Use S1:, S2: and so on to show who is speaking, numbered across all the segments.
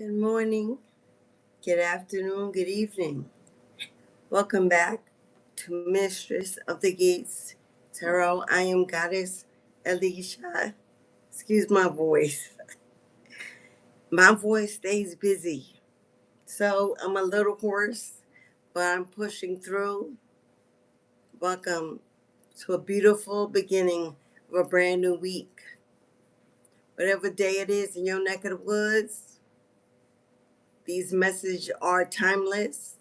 S1: Good morning, good afternoon, good evening. Welcome back to Mistress of the Gates Tarot. I am Goddess Alicia. Excuse my voice. My voice stays busy. So I'm a little hoarse, but I'm pushing through. Welcome to a beautiful beginning of a brand new week. Whatever day it is in your neck of the woods, these messages are timeless.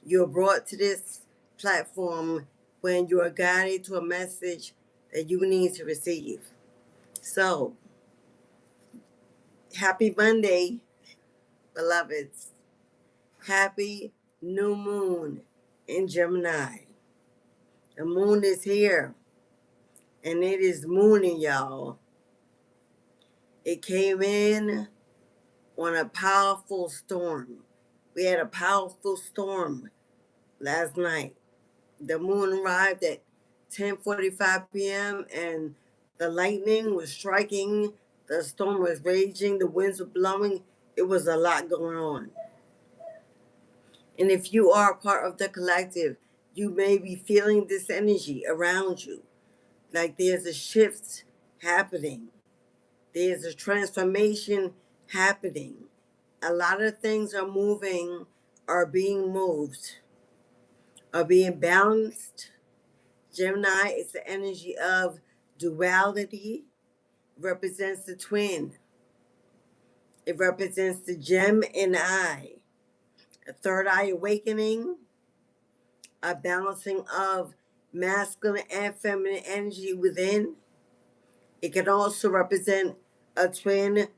S1: You're brought to this platform when you are guided to a message that you need to receive. So, happy Monday, beloveds. Happy new moon in Gemini. The moon is here, and it is mooning, y'all. It came in on a powerful storm. We had a powerful storm last night. The moon arrived at 10:45 p.m. and the lightning was striking, the storm was raging, the winds were blowing. It was a lot going on. And if you are a part of the collective, you may be feeling this energy around you. Like there's a shift happening. There's a transformation happening. A lot of things are moving, are being moved, are being balanced. Gemini is the energy of duality, represents the twin. It represents the gem and eye, a third eye awakening, a balancing of masculine and feminine energy within. It can also represent a twin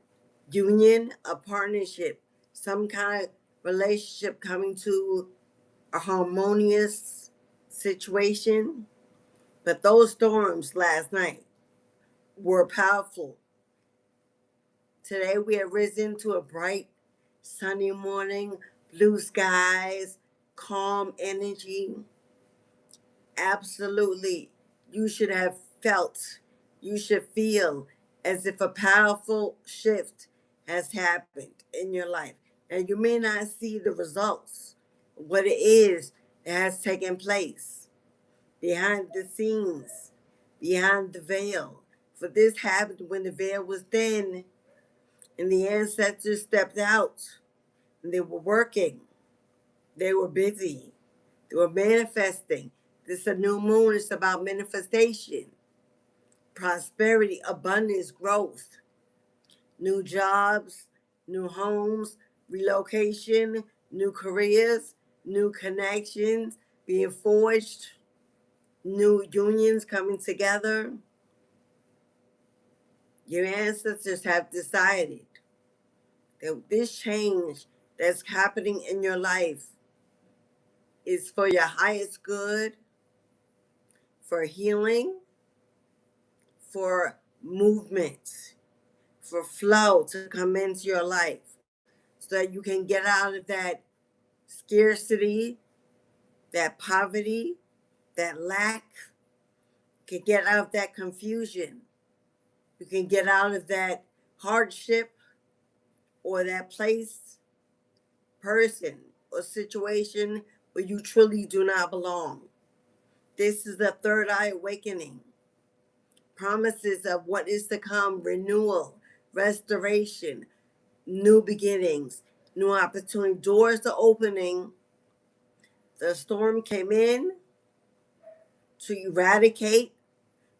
S1: union, a partnership, some kind of relationship coming to a harmonious situation. But those storms last night were powerful. Today we have risen to a bright, sunny morning, blue skies, calm energy. Absolutely, you should have felt, you should feel as if a powerful shift has happened in your life. And you may not see the results, what it is that has taken place behind the scenes, behind the veil. For this happened when the veil was thin and the ancestors stepped out and they were working. They were busy. They were manifesting. This is a new moon. It's about manifestation, prosperity, abundance, growth, new jobs, new homes, relocation, new careers, new connections being forged, new unions coming together. Your ancestors have decided that this change that's happening in your life is for your highest good, for healing, for movement, for flow to come into your life so that you can get out of that scarcity, that poverty, that lack, can get out of that confusion. You can get out of that hardship or that place, person, or situation where you truly do not belong. This is the third eye awakening. Promises of what is to come, renewal, restoration, new beginnings, new opportunity. Doors are opening. The storm came in to eradicate,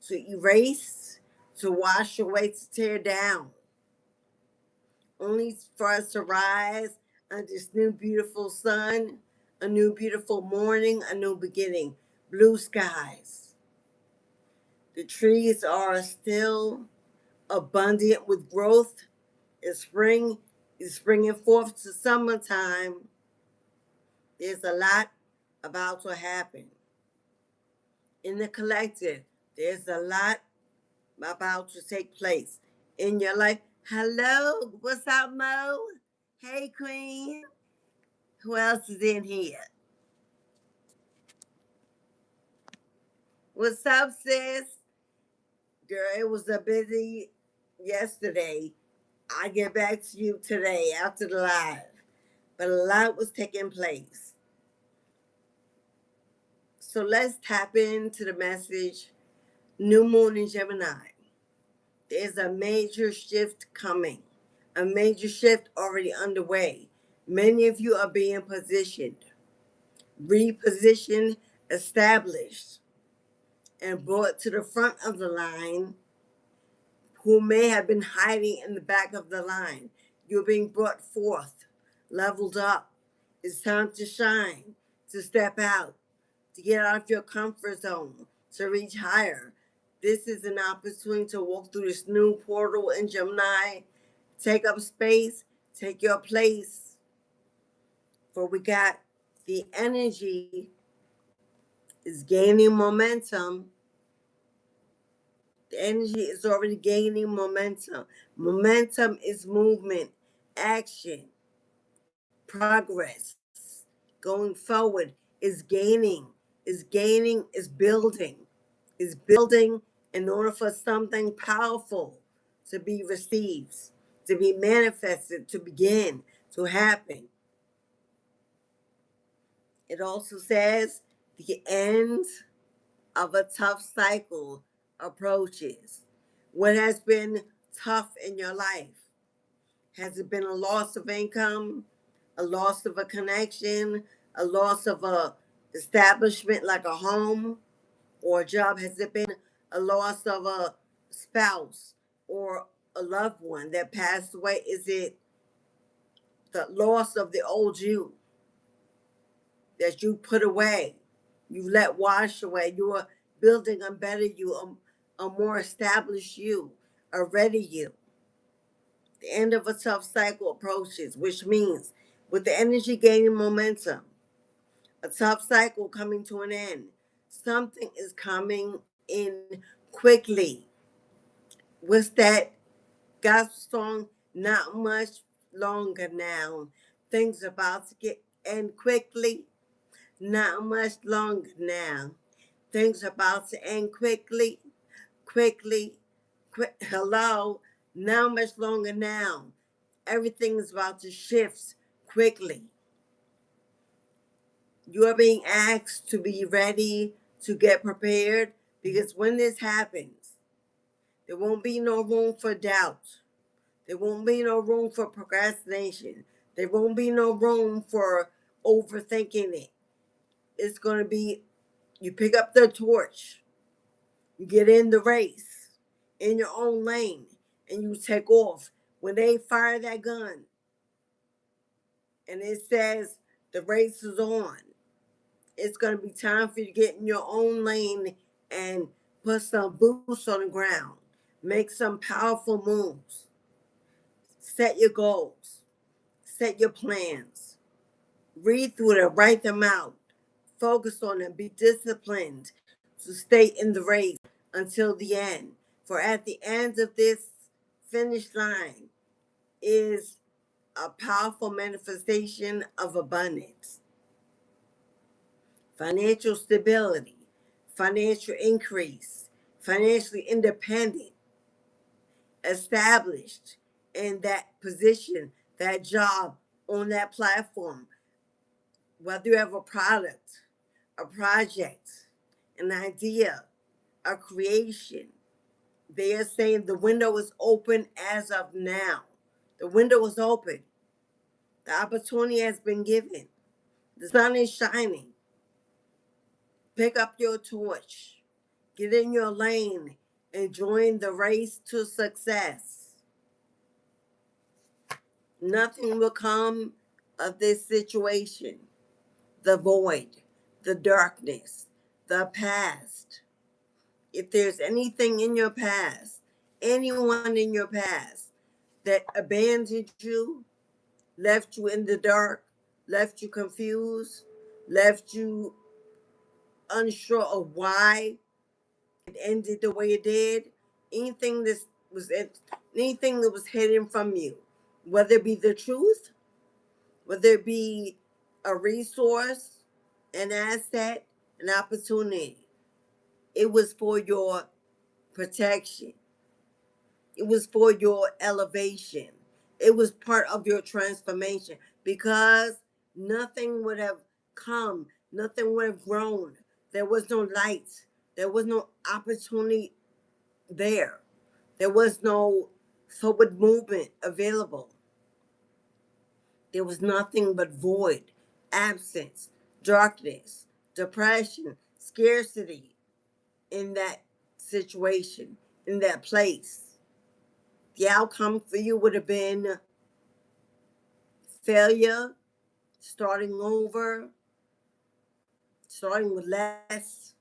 S1: to erase, to wash away, to tear down. Only for us to rise under this new beautiful sun, a new beautiful morning, a new beginning. Blue skies. The trees are still abundant with growth. Spring is springing forth to summertime. There's a lot about to happen. In the collective, there's a lot about to take place in your life. Hello, what's up, Mo? Hey, Queen. Who else is in here? What's up, sis? Girl, it was a busy yesterday. I get back to you today after the live. But a lot was taking place. So let's tap into the message. New Moon in Gemini. There's a major shift coming. A major shift already underway. Many of you are being positioned, repositioned, established, and brought to the front of the line who may have been hiding in the back of the line. You're being brought forth, leveled up. It's time to shine, to step out, to get out of your comfort zone, to reach higher. This is an opportunity to walk through this new portal in Gemini. Take up space, take your place. For we got the energy is gaining momentum. The energy is already gaining momentum. Momentum is movement, action, progress. Going forward is building, is building in order for something powerful to be received, to be manifested, to begin, to happen. It also says the end of a tough cycle approaches. What has been tough in your life? Has it been a loss of income, a loss of a connection, a loss of a establishment like a home or a job? Has it been a loss of a spouse or a loved one that passed away? Is it the loss of the old you that you put away, you let wash away? You are building a better you, a more established you, a ready you. The end of a tough cycle approaches, which means with the energy gaining momentum, a tough cycle coming to an end, something is coming in quickly. What's that gospel song? Not much longer now. Things about to get end quickly. Not much longer now. Things about to end quickly, quickly, quick. Hello, not much longer now. Everything is about to shift quickly. You are being asked to be ready, to get prepared, because when this happens, there won't be no room for doubt. There won't be no room for procrastination. There won't be no room for overthinking it. It's going to be, you pick up the torch, you get in the race, in your own lane, and you take off. When they fire that gun and it says the race is on, it's going to be time for you to get in your own lane and put some boots on the ground. Make some powerful moves. Set your goals. Set your plans. Read through them. Write them out. Focus on them. Be disciplined to stay in the race until the end. For at the end of this finish line is a powerful manifestation of abundance, financial stability, financial increase, financially independent, established in that position, that job, on that platform. Whether you have a product, a project, an idea, a creation, they are saying the window is open as of now. The window is open. The opportunity has been given. The sun is shining. Pick up your torch. Get in your lane and join the race to success. Nothing will come of this situation. The void, the darkness, the past. If there's anything in your past, anyone in your past that abandoned you, left you in the dark, left you confused, left you unsure of why it ended the way it did, anything that anything that was hidden from you, whether it be the truth, whether it be a resource, an asset, an opportunity, it was for your protection. It was for your elevation. It was part of your transformation, because nothing would have come, nothing would have grown. There was no light. There was no opportunity there. There was no forward movement available. There was nothing but void, absence, darkness, depression, scarcity in that situation, in that place. The outcome for you would have been failure, starting over, starting with less.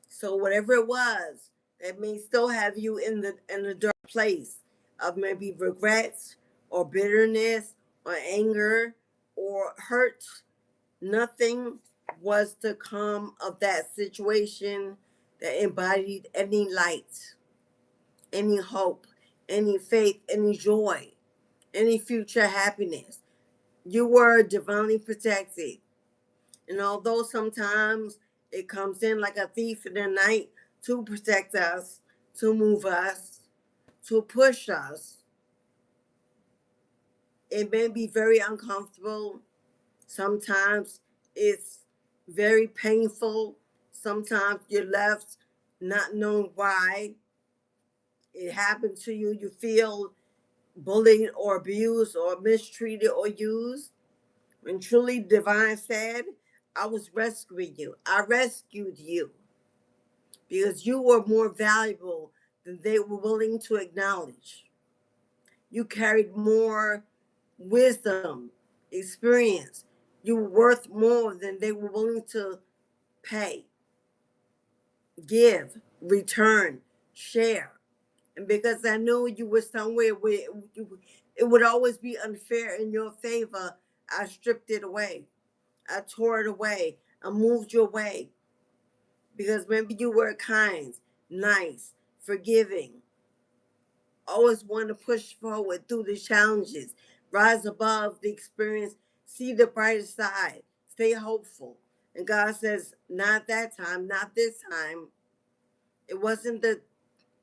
S1: So whatever it was, that may still have you in the dark place of maybe regrets or bitterness or anger or hurt. Nothing was to come of that situation that embodied any light, any hope, any faith, any joy, any future happiness. You were divinely protected. And although sometimes it comes in like a thief in the night to protect us, to move us, to push us, it may be very uncomfortable. Sometimes it's very painful. Sometimes you're left not knowing why it happened to you. You feel bullied or abused or mistreated or used. When truly divine said, I was rescuing you. I rescued you because you were more valuable than they were willing to acknowledge. You carried more wisdom, experience. You were worth more than they were willing to pay, give, return, share. And because I knew you were somewhere where it would always be unfair in your favor, I stripped it away. I tore it away. I moved you away. Because maybe you were kind, nice, forgiving, always want to push forward through the challenges, rise above the experience, see the brighter side, stay hopeful. And God says, not that time, not this time. It wasn't the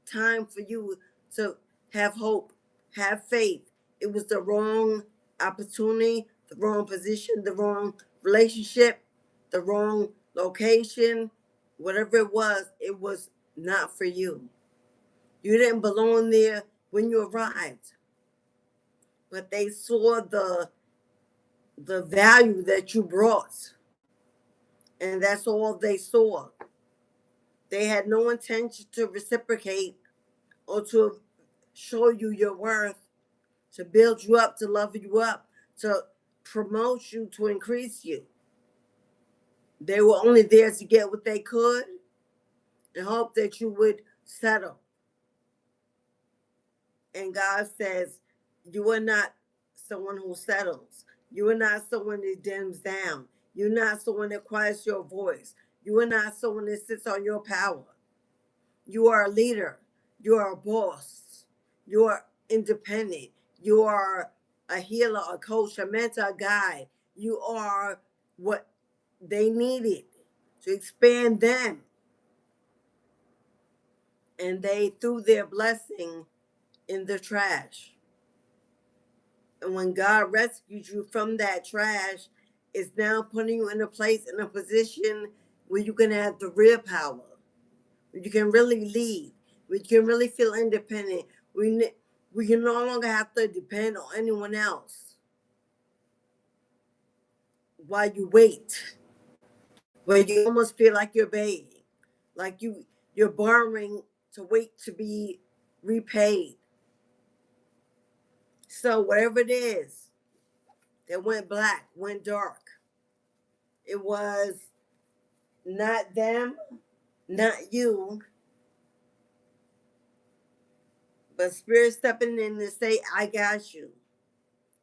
S1: time for you to have hope, have faith. It was the wrong opportunity, the wrong position, the wrong relationship, the wrong location. Whatever it was not for you. You didn't belong there when you arrived, but they saw the value that you brought, and that's all they saw. They had no intention to reciprocate or to show you your worth, to build you up, to love you up, to promote you, to increase you. They were only there to get what they could and hope that you would settle. And God says, you are not someone who settles. You are not someone that dims down. You're not someone that quiets your voice. You are not someone that sits on your power. You are a leader. You are a boss. You are independent. You are a healer, a coach, a mentor, a guide. You are what they needed to expand them. And they threw their blessing in the trash. And when God rescued you from that trash, it's now putting you in a place, in a position where you can have the real power, where you can really lead, where you can really feel independent. We can no longer have to depend on anyone else while you wait, where you almost feel like you're begging, like you're borrowing to wait to be repaid. So whatever it is that went black, went dark, it was not them, not you, but Spirit stepping in and say, I got you.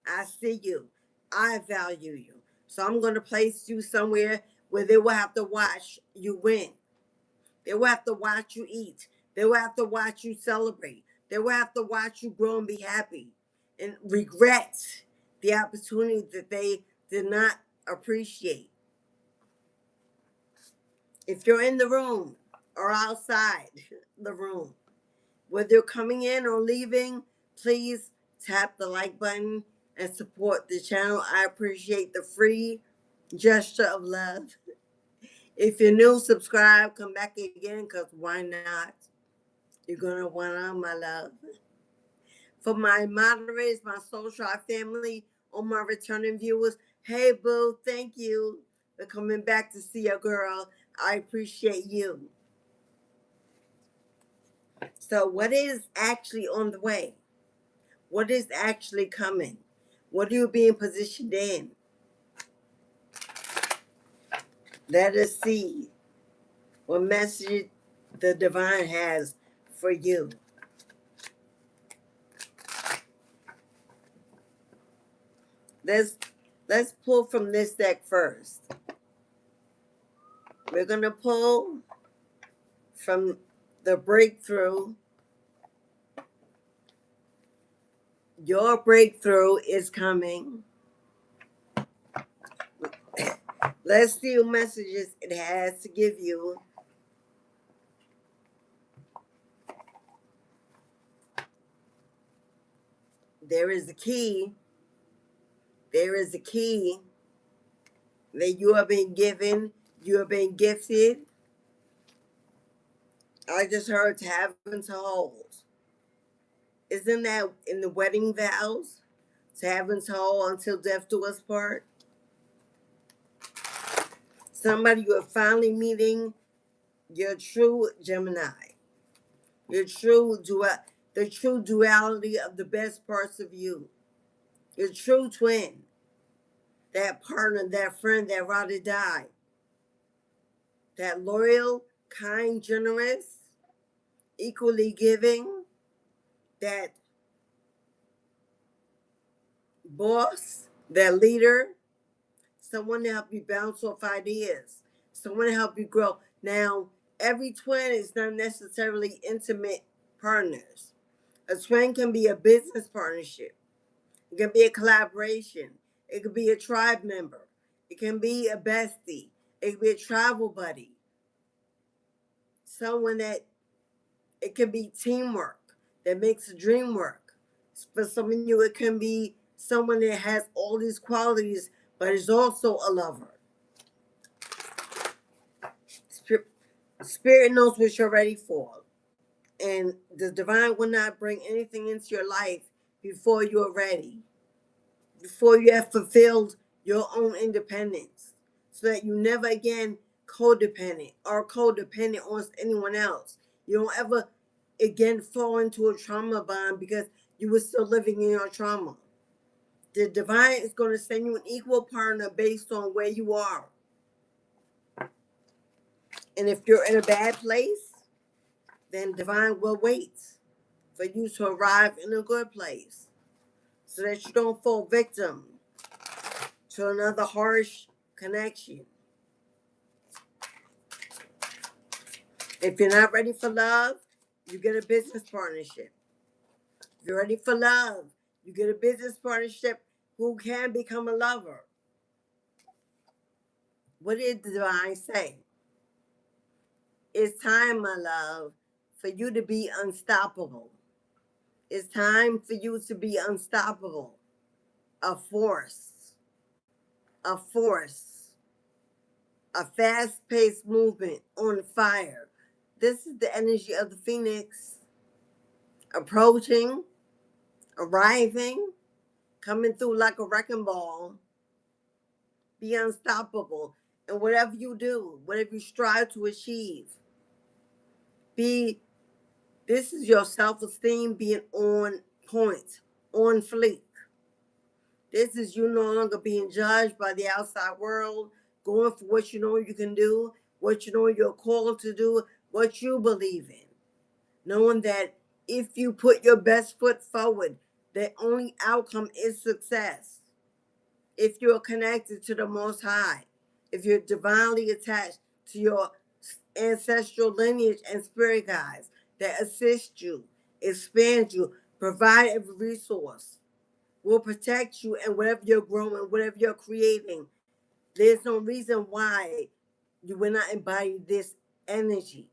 S1: I see you. I value you. So I'm going to place you somewhere where they will have to watch you win. They will have to watch you eat. They will have to watch you celebrate. They will have to watch you grow and be happy and regret the opportunity that they did not appreciate. If you're in the room or outside the room, Whether you're coming in or leaving, please tap the like button and support the channel. I appreciate the free gesture of love. If you're new, subscribe, come back again, because why not? You're going to want to, my love. For my moderators, my social family, all my returning viewers, hey, boo, thank you for coming back to see a girl. I appreciate you. So what is actually on the way? What is actually coming? What are you being positioned in? Let us see what message the divine has for you. Let's pull from this deck first. We're gonna pull from the breakthrough. Your breakthrough is coming. Let's see what messages it has to give you. There is a key. There is a key that you have been given. You have been gifted. I just heard to have and to hold. Isn't that in the wedding vows? To have and to hold until death do us part. Somebody you are finally meeting your true Gemini. Your true the true duality of the best parts of you. Your true twin. That partner, that friend, that ride or die. That loyal, kind, generous, equally giving. That boss, that leader. Someone to help you bounce off ideas. Someone to help you grow. Now, every twin is not necessarily intimate partners. A twin can be a business partnership. It can be a collaboration. It could be a tribe member. It can be a bestie. It could be a travel buddy. Someone that it can be teamwork that makes a dream work. For some of you, it can be someone that has all these qualities, but is also a lover. Spirit knows what you're ready for. And the divine will not bring anything into your life before you're ready, before you have fulfilled your own independence, so that you never again codependent on anyone else. You don't ever again fall into a trauma bond because you were still living in your trauma. The divine is going to send you an equal partner based on where you are. And if you're in a bad place, then divine will wait for you to arrive in a good place so that you don't fall victim to another harsh connection. If you're not ready for love, you get a business partnership. If you're ready for love, you get a business partnership who can become a lover. What did the divine say? It's time, my love, for you to be unstoppable. It's time for you to be unstoppable. A force. A force. A fast-paced movement on fire. This is the energy of the phoenix. Approaching, arriving, coming through like a wrecking ball. Be unstoppable. And whatever you do, whatever you strive to achieve, this is your self-esteem being on point, on fleek. This is you no longer being judged by the outside world, going for what you know you can do, what you know you're called to do, what you believe in. Knowing that if you put your best foot forward, the only outcome is success. If you're connected to the Most High, if you're divinely attached to your ancestral lineage and spirit guides that assist you, expand you, provide every resource, will protect you and whatever you're growing, whatever you're creating. There's no reason why you will not embody this energy.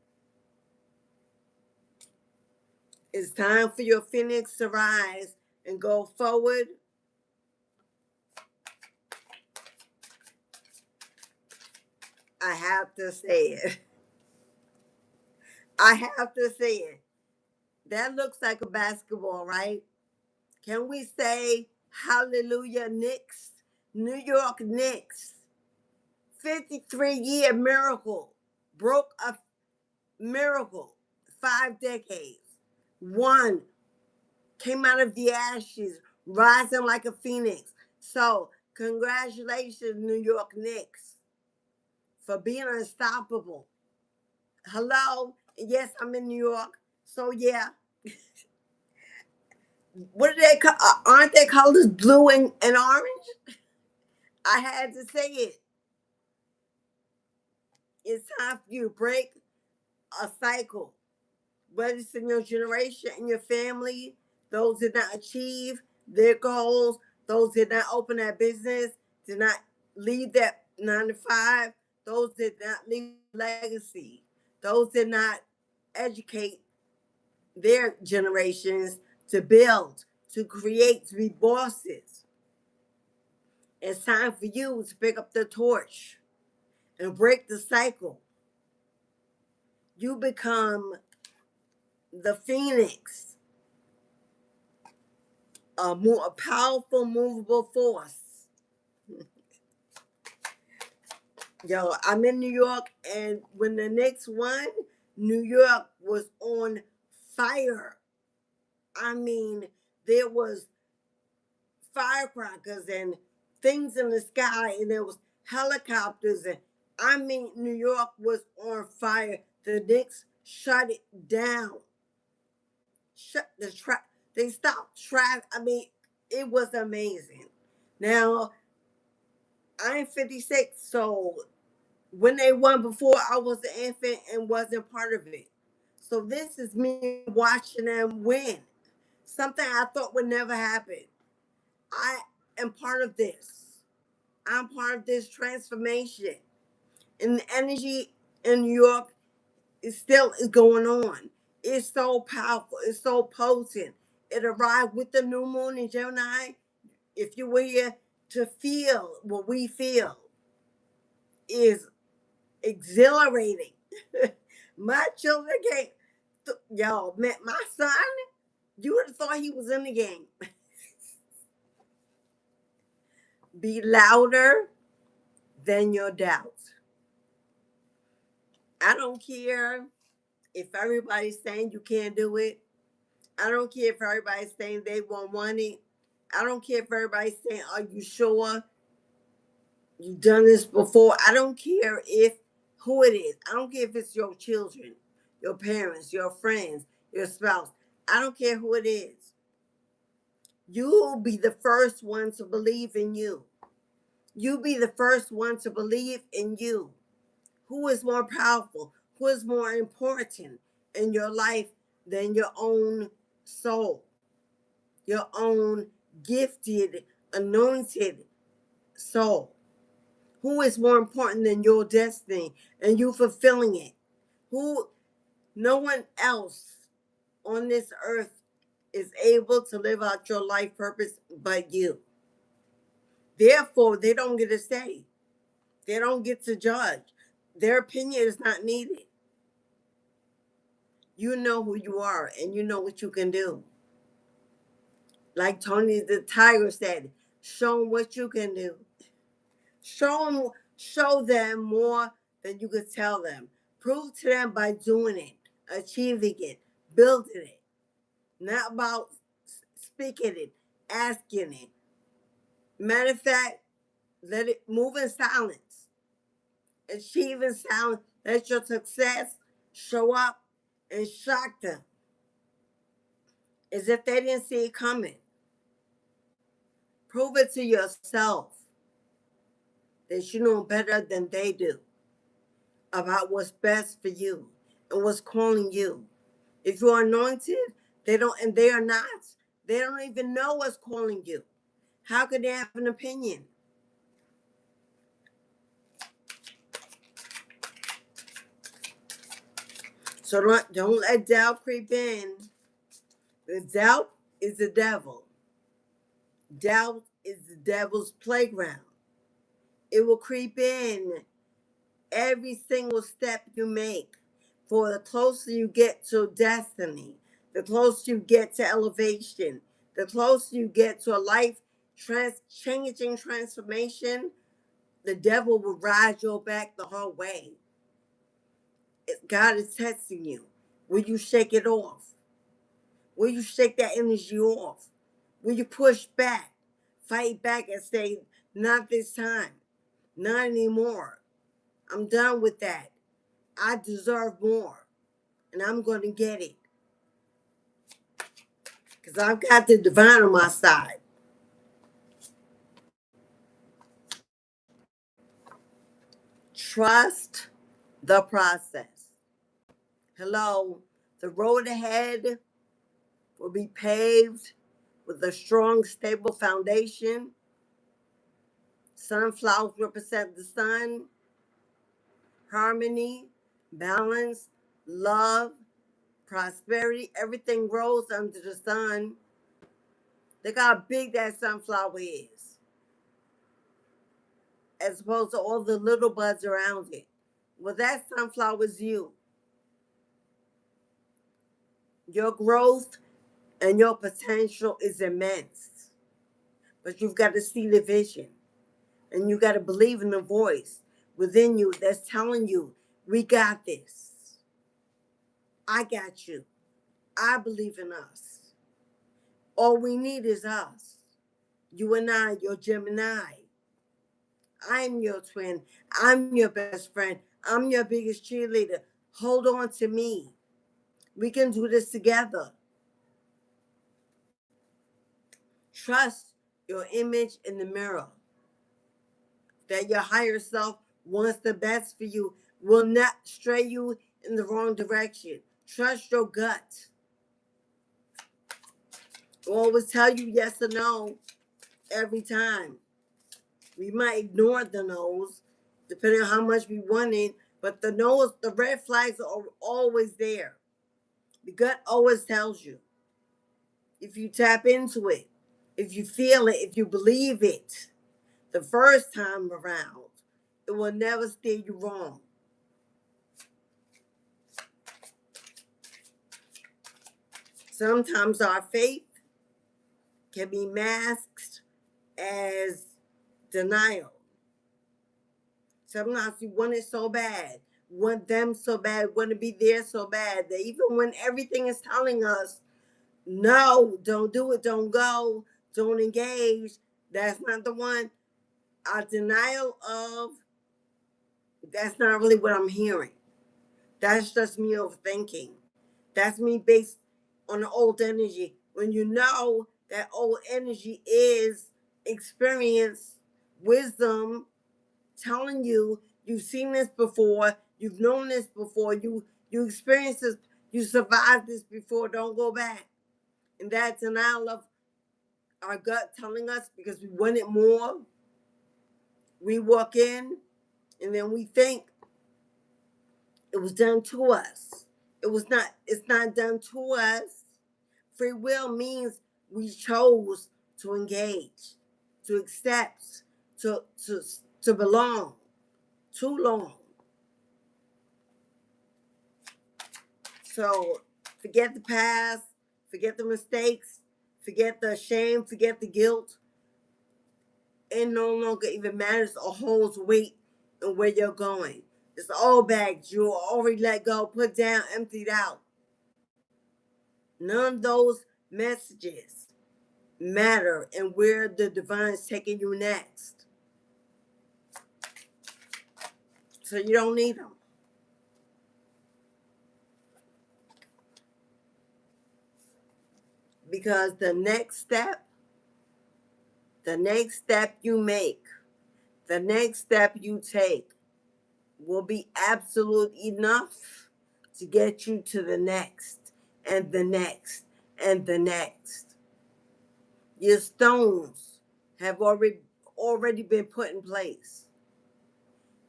S1: It's time for your phoenix to rise and go forward. I have to say it. I have to say it. That looks like a basketball, right? Can we say hallelujah, Knicks? New York Knicks. 53-year miracle. Broke a miracle. 5 decades. One. Came out of the ashes, rising like a phoenix. So, congratulations, New York Knicks, for being unstoppable. Hello? Yes, I'm in New York. So, yeah. What are they? Aren't their colors blue and orange? I had to say it. It's time for you to break a cycle, whether it's in your generation, in your family, those did not achieve their goals, those did not open that business, did not leave that 9 to 5, those did not leave legacy, those did not educate their generations to build, to create, to be bosses. It's time for you to pick up the torch and break the cycle. You become the phoenix, a powerful, movable force. Yo, I'm in New York, and when the Knicks won, New York was on fire. I mean, there was firecrackers and things in the sky, and there was helicopters, and I mean, New York was on fire. The Knicks shut it down. Shut the trap. They stopped traffic. I mean, it was amazing. Now, I'm 56, so when they won before, I was an infant and wasn't part of it. So this is me watching them win. Something I thought would never happen. I am part of this. I'm part of this transformation. And the energy in New York is going on. It's so powerful. It's so potent. It arrived with the new moon in Gemini. If you were here to feel what we feel, is exhilarating. My children can't. Y'all, met my son. You would have thought he was in the game. Be louder than your doubts. I don't care if everybody's saying you can't do it. I don't care if everybody's saying they won't want it. I don't care if everybody's saying, are you sure you've done this before? I don't care if who it is. I don't care if it's your children, your parents, your friends, your spouse. I don't care who it is. You'll be the first one to believe in you. You be the first one to believe in you. Who is more powerful? Who is more important in your life than your own soul? Your own gifted, anointed soul. Who is more important than your destiny and you fulfilling it? Who, no one else on this earth is able to live out your life purpose but you. Therefore, they don't get to say. They don't get to judge. Their opinion is not needed. You know who you are and you know what you can do. Like Tony the Tiger said, show them what you can do. Show them more than you could tell them. Prove to them by doing it, achieving it, building it. Not about speaking it, asking it. Matter of fact, let it move in silence. Achieve in silence. Let your success show up and shock them as if they didn't see it coming. Prove it to yourself that you know better than they do about what's best for you and what's calling you. If you're anointed, they don't, and they are not. They don't even know what's calling you. How could they have an opinion? So don't let doubt creep in. The doubt is the devil. Doubt is the devil's playground. It will creep in every single step you make. For the closer you get to destiny, the closer you get to elevation, the closer you get to a life changing transformation, the devil will ride your back the whole way. God is testing you. Will you shake it off? Will you shake that energy off? Will you push back, fight back, and say, not this time, not anymore? I'm done with that. I deserve more, and I'm going to get it because I've got the divine on my side. Trust the process. Hello, the road ahead will be paved with a strong, stable foundation. Sunflowers represent the sun, harmony, balance, love, prosperity. Everything grows under the sun. Look how big that sunflower is, as opposed to all the little buds around it. Well, that sunflower is you. Your growth and your potential is immense. But you've got to see the vision. And you got to believe in the voice within you that's telling you, we got this. I got you. I believe in us. All we need is us. You and I, your Gemini. I'm your twin. I'm your best friend. I'm your biggest cheerleader. Hold on to me. We can do this together. Trust your image in the mirror. That your higher self wants the best for you, will not stray you in the wrong direction. Trust your gut. Will always tell you yes or no every time. We might ignore the no's, depending on how much we want it, but the no's, the red flags are always there. The gut always tells you. If you tap into it, if you feel it, if you believe it, the first time around, it will never steer you wrong. Sometimes our faith can be masked as denial. Sometimes we want it so bad, want them so bad, want to be there so bad that even when everything is telling us, no, don't do it, don't go, don't engage, that's not the one. Our denial of, that's not really what I'm hearing. That's just me overthinking. That's me based on the old energy. When you know that old energy is experience, wisdom, telling you you've seen this before, you've known this before, you experienced this, you survived this before, don't go back. And that denial of our gut telling us because we want it more. We walk in and then we think it was done to us. It's not done to us. Free will means we chose to engage, to accept, to belong. Too long. So forget the past, forget the mistakes, forget the shame, forget the guilt. It no longer even matters or holds weight in where you're going. It's all bagged. You already let go, put down, emptied out. None of those messages matter and where the divine is taking you next. So you don't need them. Because the next step you make, the next step you take will be absolute enough to get you to the next and the next and the next. Your stones have already been put in place.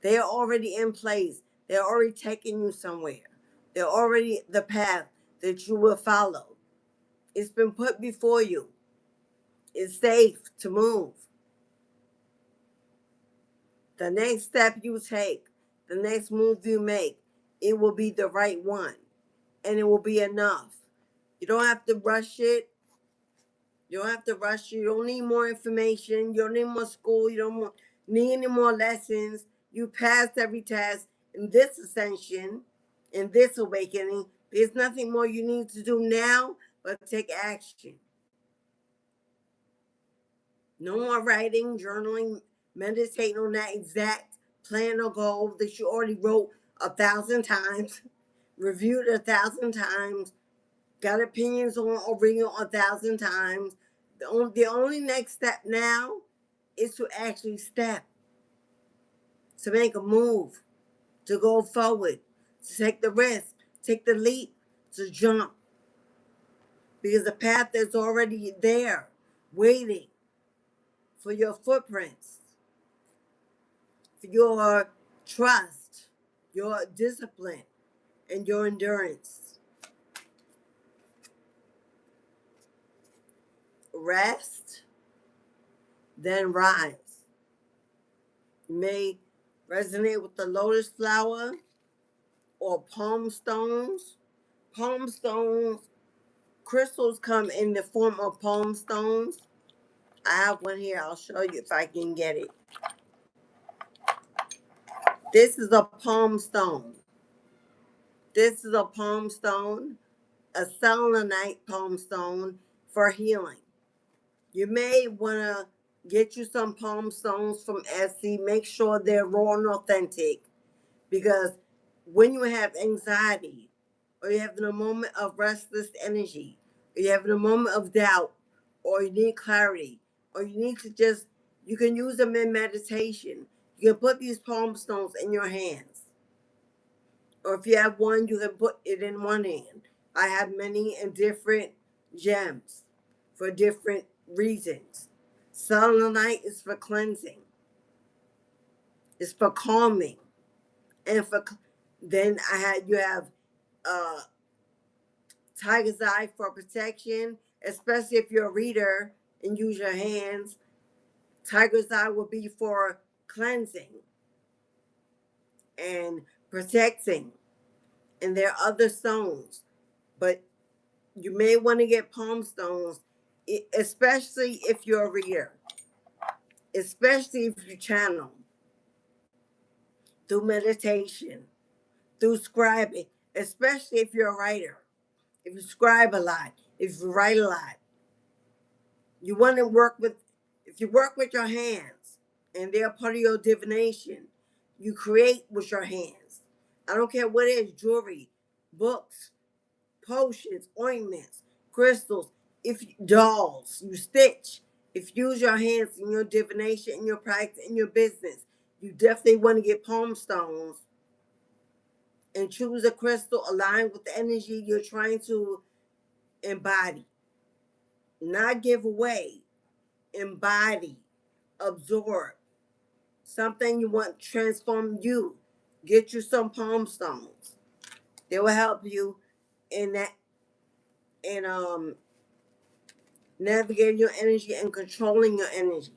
S1: They're already in place. They're already taking you somewhere. They're already the path that you will follow. It's been put before you. It's safe to move. The next step you take, the next move you make, it will be the right one. And it will be enough. You don't have to rush it. You don't have to rush it. You don't need more information. You don't need more school. You don't need any more lessons. You passed every test in this ascension, in this awakening. There's nothing more you need to do now but take action. No more writing, journaling, meditating on that exact plan or goal that you already wrote 1,000 times, reviewed 1,000 times, got opinions on or read 1,000 times. The only next step now is to actually step, to make a move, to go forward, to take the risk, take the leap, to jump. Because the path is already there, waiting for your footprints, for your trust, your discipline, and your endurance. Rest, then rise. You may resonate with the lotus flower or palm stones. Palm stones, crystals come in the form of palm stones. I have one here. I'll show you if I can get it. This is a palm stone. This is a palm stone, a selenite palm stone for healing. You may want to get you some palm stones from Etsy. Make sure they're raw and authentic, because when you have anxiety, or you're having a moment of restless energy, or you're having a moment of doubt, or you need clarity, or you need to just, you can use them in meditation. You can put these palm stones in your hands. Or if you have one, you can put it in one hand. I have many and different gems for different reasons. Selenite is for cleansing. It's for calming. And for then you have tiger's eye for protection, especially if you're a reader and use your hands. Tiger's eye will be for cleansing and protecting. And there are other stones, but you may want to get palm stones, especially if you're a reader, especially if you channel through meditation, through scribing, especially if you're a writer. If you scribe a lot, if you write a lot, you want to work with, if you work with your hands and they're part of your divination, you create with your hands. I don't care what it is, jewelry, books, potions, ointments, crystals, dolls, you stitch. If you use your hands in your divination, in your practice, in your business, you definitely want to get palm stones and choose a crystal aligned with the energy you're trying to embody. Not give away, embody, absorb. Something you want to transform you. Get you some palm stones. They will help you in that, in navigating your energy and controlling your energy.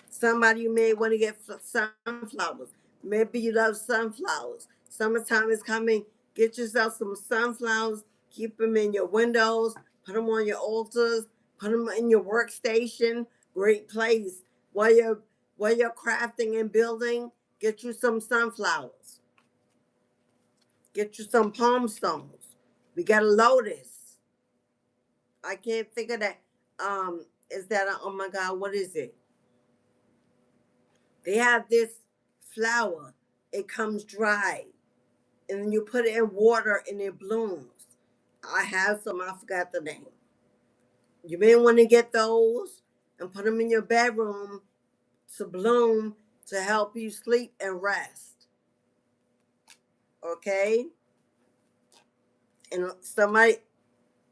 S1: Somebody, you may want to get sunflowers. Maybe you love sunflowers. Summertime is coming. Get yourself some sunflowers. Keep them in your windows. Put them on your altars. Put them in your workstation. Great place. While you're crafting and building, get you some sunflowers. Get you some palm stones. We got a lotus. I can't think of that. Is that oh my God, what is it? They have this flower. It comes dry, and then you put it in water, and it blooms. I have some. I forgot the name. You may want to get those and put them in your bedroom to bloom to help you sleep and rest. Okay? And somebody,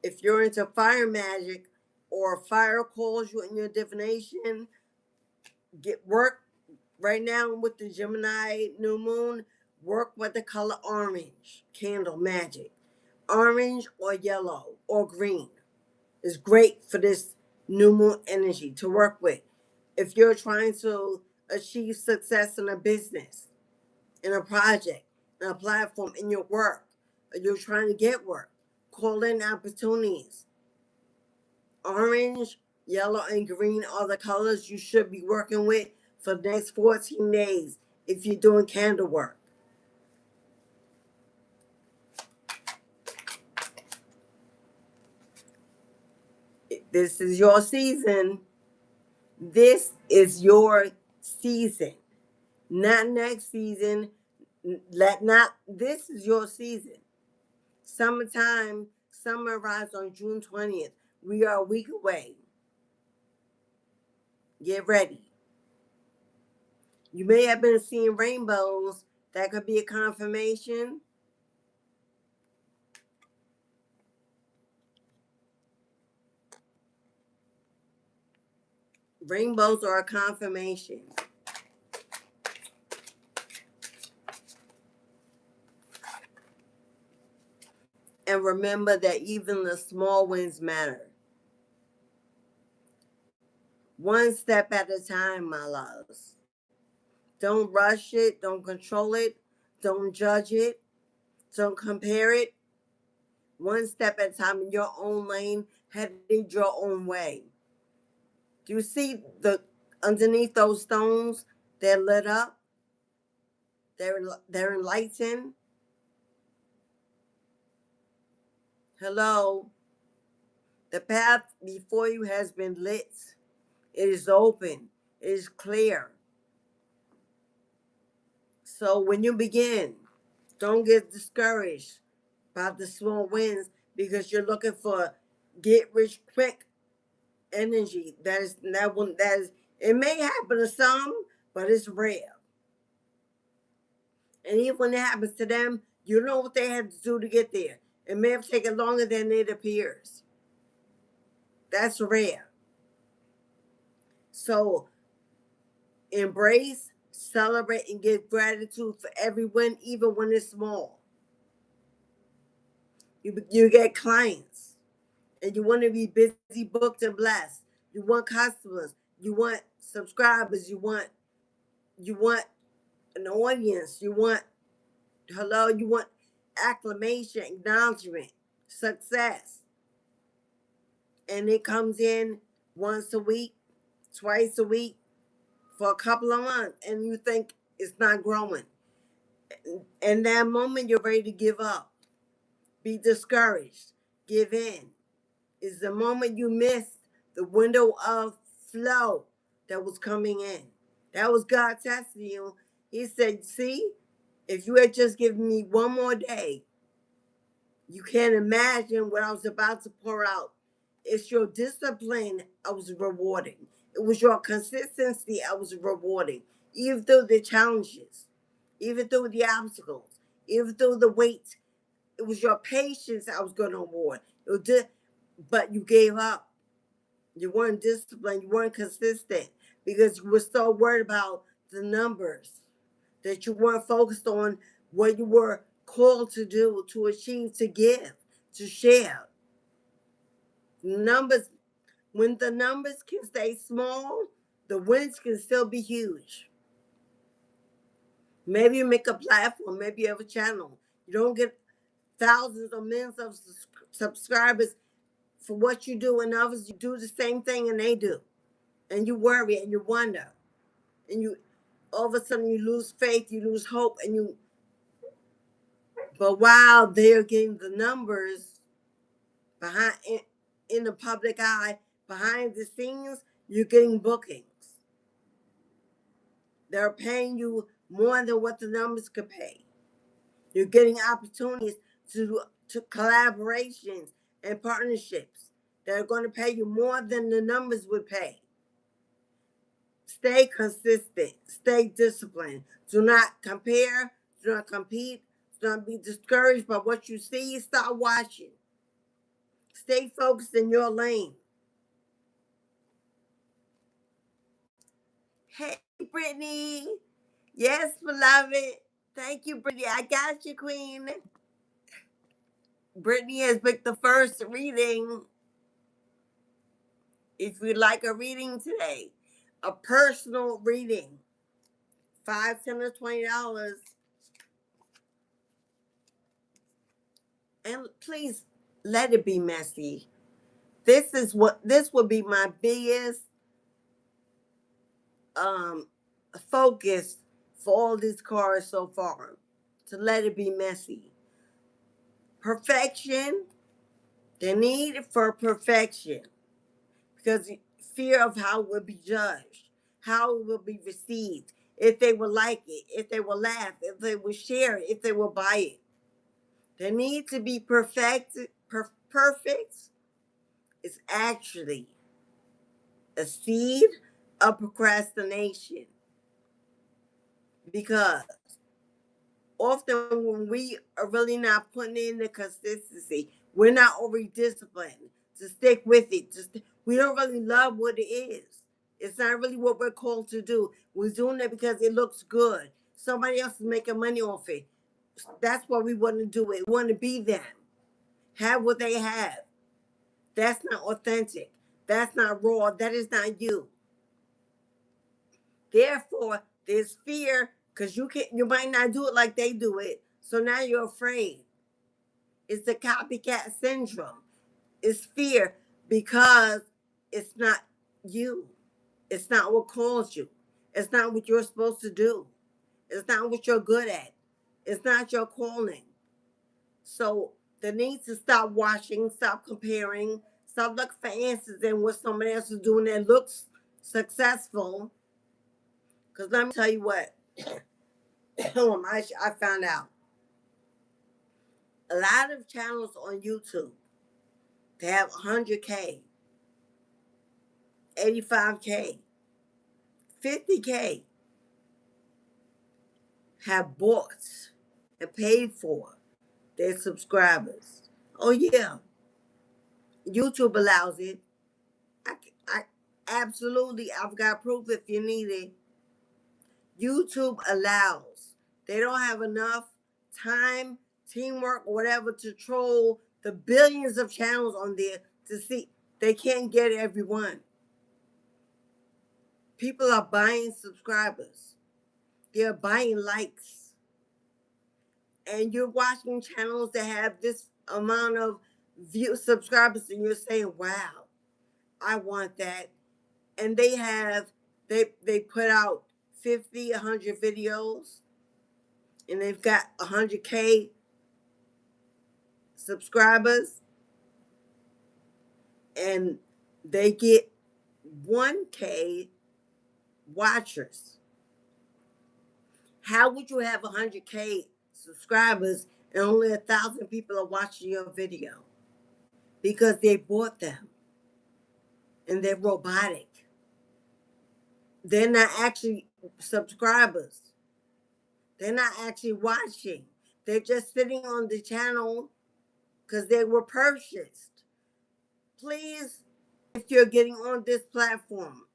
S1: if you're into fire magic or fire calls you in your divination, get work right now with the Gemini new moon. Work with the color orange, candle magic. Orange or yellow. or green. It's great for this new moon energy to work with. If you're trying to achieve success in a business, in a project, in a platform, in your work, or you're trying to get work, call in opportunities. Orange, yellow, and green are the colors you should be working with for the next 14 days if you're doing candle work. This is your season. This is your season. Not next season. This is your season. Summertime, summer arrives on June 20th. We are a week away. Get ready. You may have been seeing rainbows. That could be a confirmation. Rainbows are a confirmation. And remember that even the small wins matter. One step at a time, my loves. Don't rush it. Don't control it. Don't judge it. Don't compare it. One step at a time in your own lane, headed your own way. Do you see the underneath those stones? They're lit up. They're enlightened. Hello. The path before you has been lit. It is open. It is clear. So when you begin, don't get discouraged by the small wins because you're looking for get rich quick energy. That is it may happen to some, but it's rare. And even when it happens to them, you know what they had to do to get there. It may have taken longer than it appears. That's rare. So embrace, celebrate, and give gratitude for every win, even when it's small. You get clients, and you want to be busy, booked, and blessed. You want customers. You want subscribers. You want an audience. You want hello. You want acclamation, acknowledgement, success, and it comes in once a week, twice a week, for a couple of months, and you think it's not growing. And that moment you're ready to give up, be discouraged, give in, is the moment you missed the window of flow that was coming in. That was God testing you. He said, see, if you had just given me one more day, you can't imagine what I was about to pour out. It's your discipline I was rewarding. It was your consistency I was rewarding. Even through the challenges, even through the obstacles, even through the weight, it was your patience I was going to reward. But you gave up. You weren't disciplined. You weren't consistent because you were so worried about the numbers that you weren't focused on what you were called to do, to achieve, to give, to share. Numbers, when the numbers can stay small, the wins can still be huge. Maybe you make a platform, maybe you have a channel. You don't get thousands or millions of subscribers for what you do, and others you do the same thing and they do. And you worry and you wonder. And you all of a sudden you lose faith, you lose hope, but while they're getting the numbers behind in the public eye, behind the scenes, you're getting bookings. They're paying you more than what the numbers could pay. You're getting opportunities to collaborations and partnerships that are going to pay you more than the numbers would pay. Stay consistent. Stay disciplined. Do not compare. Do not compete. Do not be discouraged by what you see. Start watching. Stay focused in your lane. Hey, Brittany. Yes, beloved. Thank you, Brittany. I got you, Queen. Brittany has picked the first reading. If you'd like a reading today, a personal reading, $5, $10, or $20. And please let it be messy. This would be my biggest focus for all these cards so far. To let it be messy. Perfection, the need for perfection. Because fear of how it will be judged, how it will be received, if they will like it, if they will laugh, if they will share it, if they will buy it. The need to be perfect is actually a seed of procrastination. Because often when we are really not putting in the consistency, we're not overly disciplined to stick with it. We don't really love what it is. It's not really what we're called to do. We're doing it because it looks good. Somebody else is making money off it. That's why we want to do it. We want to be them. Have what they have. That's not authentic. That's not raw. That is not you. Therefore, there's fear because you might not do it like they do it. So now you're afraid. It's the copycat syndrome. It's fear because it's not you. It's not what calls you. It's not what you're supposed to do. It's not what you're good at. It's not your calling. So the need to stop watching, stop comparing, stop looking for answers in what somebody else is doing that looks successful. Because let me tell you what, I found out. A lot of channels on YouTube, they have 100K, 85K, 50K, have bought and paid for their subscribers. Oh yeah, YouTube allows it. I absolutely, I've got proof if you need it. YouTube allows. They don't have enough time, teamwork, or whatever to troll the billions of channels on there to see. They can't get everyone. People are buying subscribers. They're buying likes. And you're watching channels that have this amount of subscribers, and you're saying, wow, I want that. And they put out 50, 100 videos, and they've got 100K subscribers, and they get 1K watchers. How would you have 100K subscribers and only 1,000 people are watching your video? Because they bought them, and they're robotic. They're not actually subscribers. They're not actually watching. They're just sitting on the channel because they were purchased. Please, if you're getting on this platform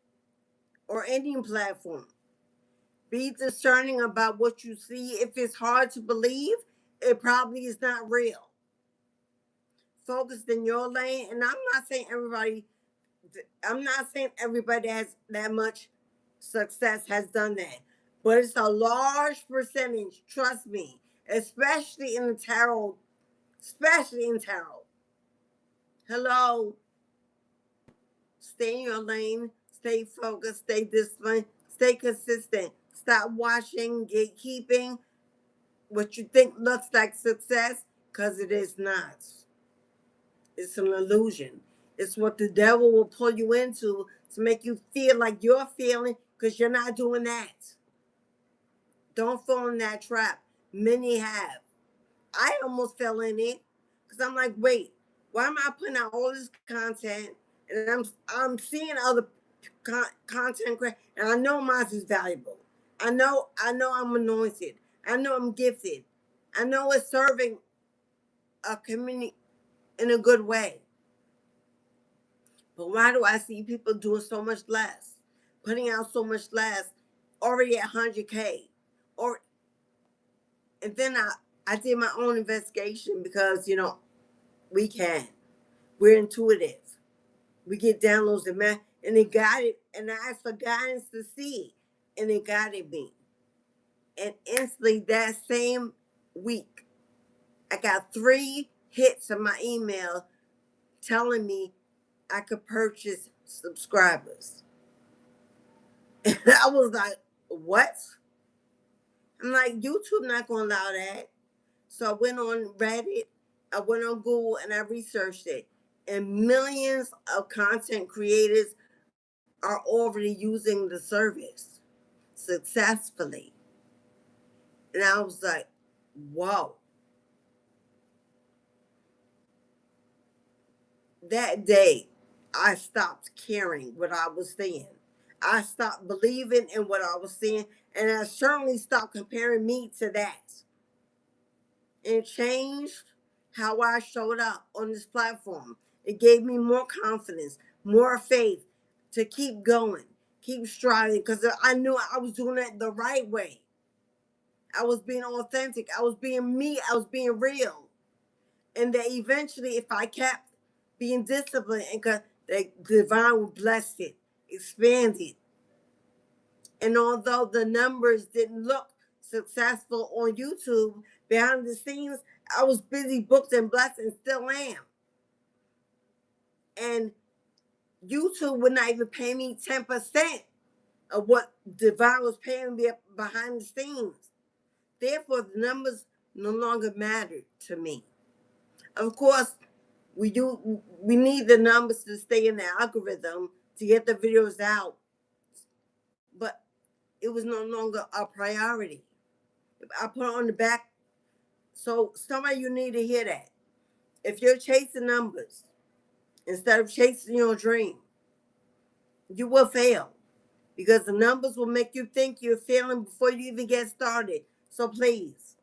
S1: or any platform, be discerning about what you see. If it's hard to believe, it probably is not real. Focus in your lane. And I'm not saying everybody has that much success has done that. But it's a large percentage, trust me, especially in the tarot, especially in tarot. Hello. Stay in your lane, stay focused, stay disciplined, stay consistent. Stop watching, gatekeeping what you think looks like success, because it is not. It's an illusion. It's what the devil will pull you into to make you feel like you're feeling, because you're not doing that. Don't fall in that trap. Many have. I almost fell in it because I'm like, wait, why am I putting out all this content and I'm seeing other content and I know mine is valuable. I know I'm anointed. I know I'm gifted. I know it's serving a community in a good way. But why do I see people doing so much less, putting out so much less, already at 100K, or and then I did my own investigation because We can. We're intuitive. We get downloads and it got it. And I asked for guidance to see, and it guided me. And instantly that same week, I got 3 hits on my email telling me I could purchase subscribers. And I was like, what? I'm like, YouTube not gonna allow that. So I went on Reddit, I went on Google, and I researched it. And millions of content creators are already using the service successfully. And I was like, whoa. That day, I stopped caring what I was seeing. I stopped believing in what I was seeing, and I certainly stopped comparing me to that. It changed how I showed up on this platform. It gave me more confidence, more faith to keep going, keep striving, because I knew I was doing it the right way. I was being authentic. I was being me. I was being real. And that eventually, if I kept being disciplined, and the divine would bless it, expand it. And although the numbers didn't look successful on YouTube, behind the scenes, I was busy, booked, and blessed, and still am. And YouTube would not even pay me 10% of what Divine was paying me behind the scenes. Therefore, the numbers no longer mattered to me. Of course, we need the numbers to stay in the algorithm to get the videos out, but it was no longer a priority. I put it on the back. So some of you need to hear that. If you're chasing numbers instead of chasing your dream, you will fail, because the numbers will make you think you're failing before you even get started. So please,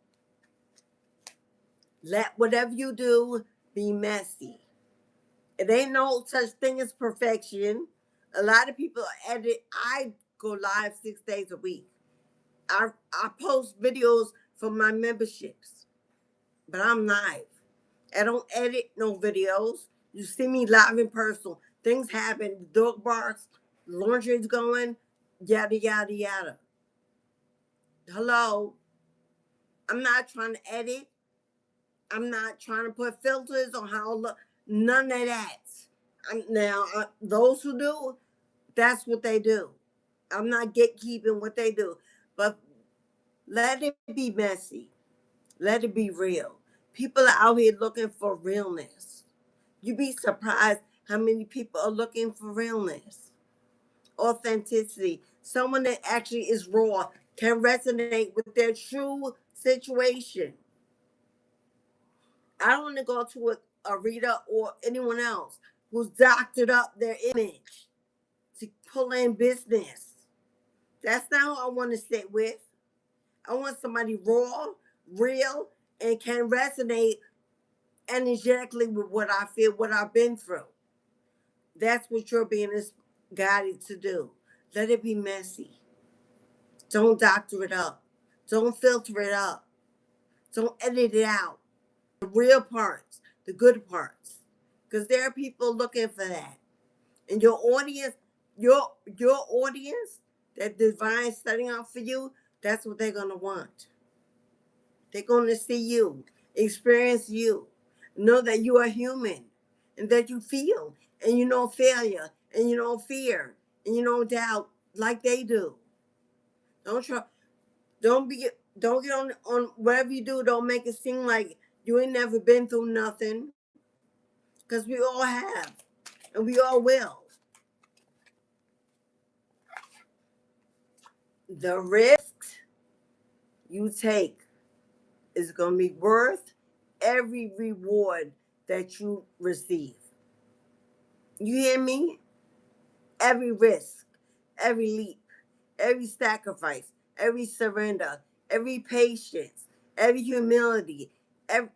S1: let whatever you do be messy. It ain't no such thing as perfection. A lot of people edit. I go live 6 days a week. I post videos for my memberships, but I'm live. I don't edit no videos. You see me live in person. Things happen. The dog barks. Laundry's going. Yada, yada, yada. Hello. I'm not trying to edit. I'm not trying to put filters on how I look. None of that. Those who do, that's what they do. I'm not gatekeeping what they do. But let it be messy. Let it be real. People are out here looking for realness. You'd be surprised how many people are looking for realness, authenticity. Someone that actually is raw, can resonate with their true situation. I don't want to go to a reader or anyone else who's doctored up their image to pull in business. That's not who I want to sit with. I want somebody raw, real, and can resonate energetically with what I feel, what I've been through. That's what you're being guided to do. Let it be messy. Don't doctor it up. Don't filter it up. Don't edit it out. The real parts, the good parts. Because there are people looking for that. And your audience, your audience that divine setting up for you, that's what they're gonna want. They're gonna see you, experience you, know that you are human, and that you feel, and you know failure, and you know fear, and you know doubt, like they do. Don't try. Don't be. Don't get on whatever you do. Don't make it seem like you ain't never been through nothing, because we all have, and we all will. The risks you take is going to be worth every reward that you receive. You hear me? Every risk, every leap, every sacrifice, every surrender, every patience, every humility, every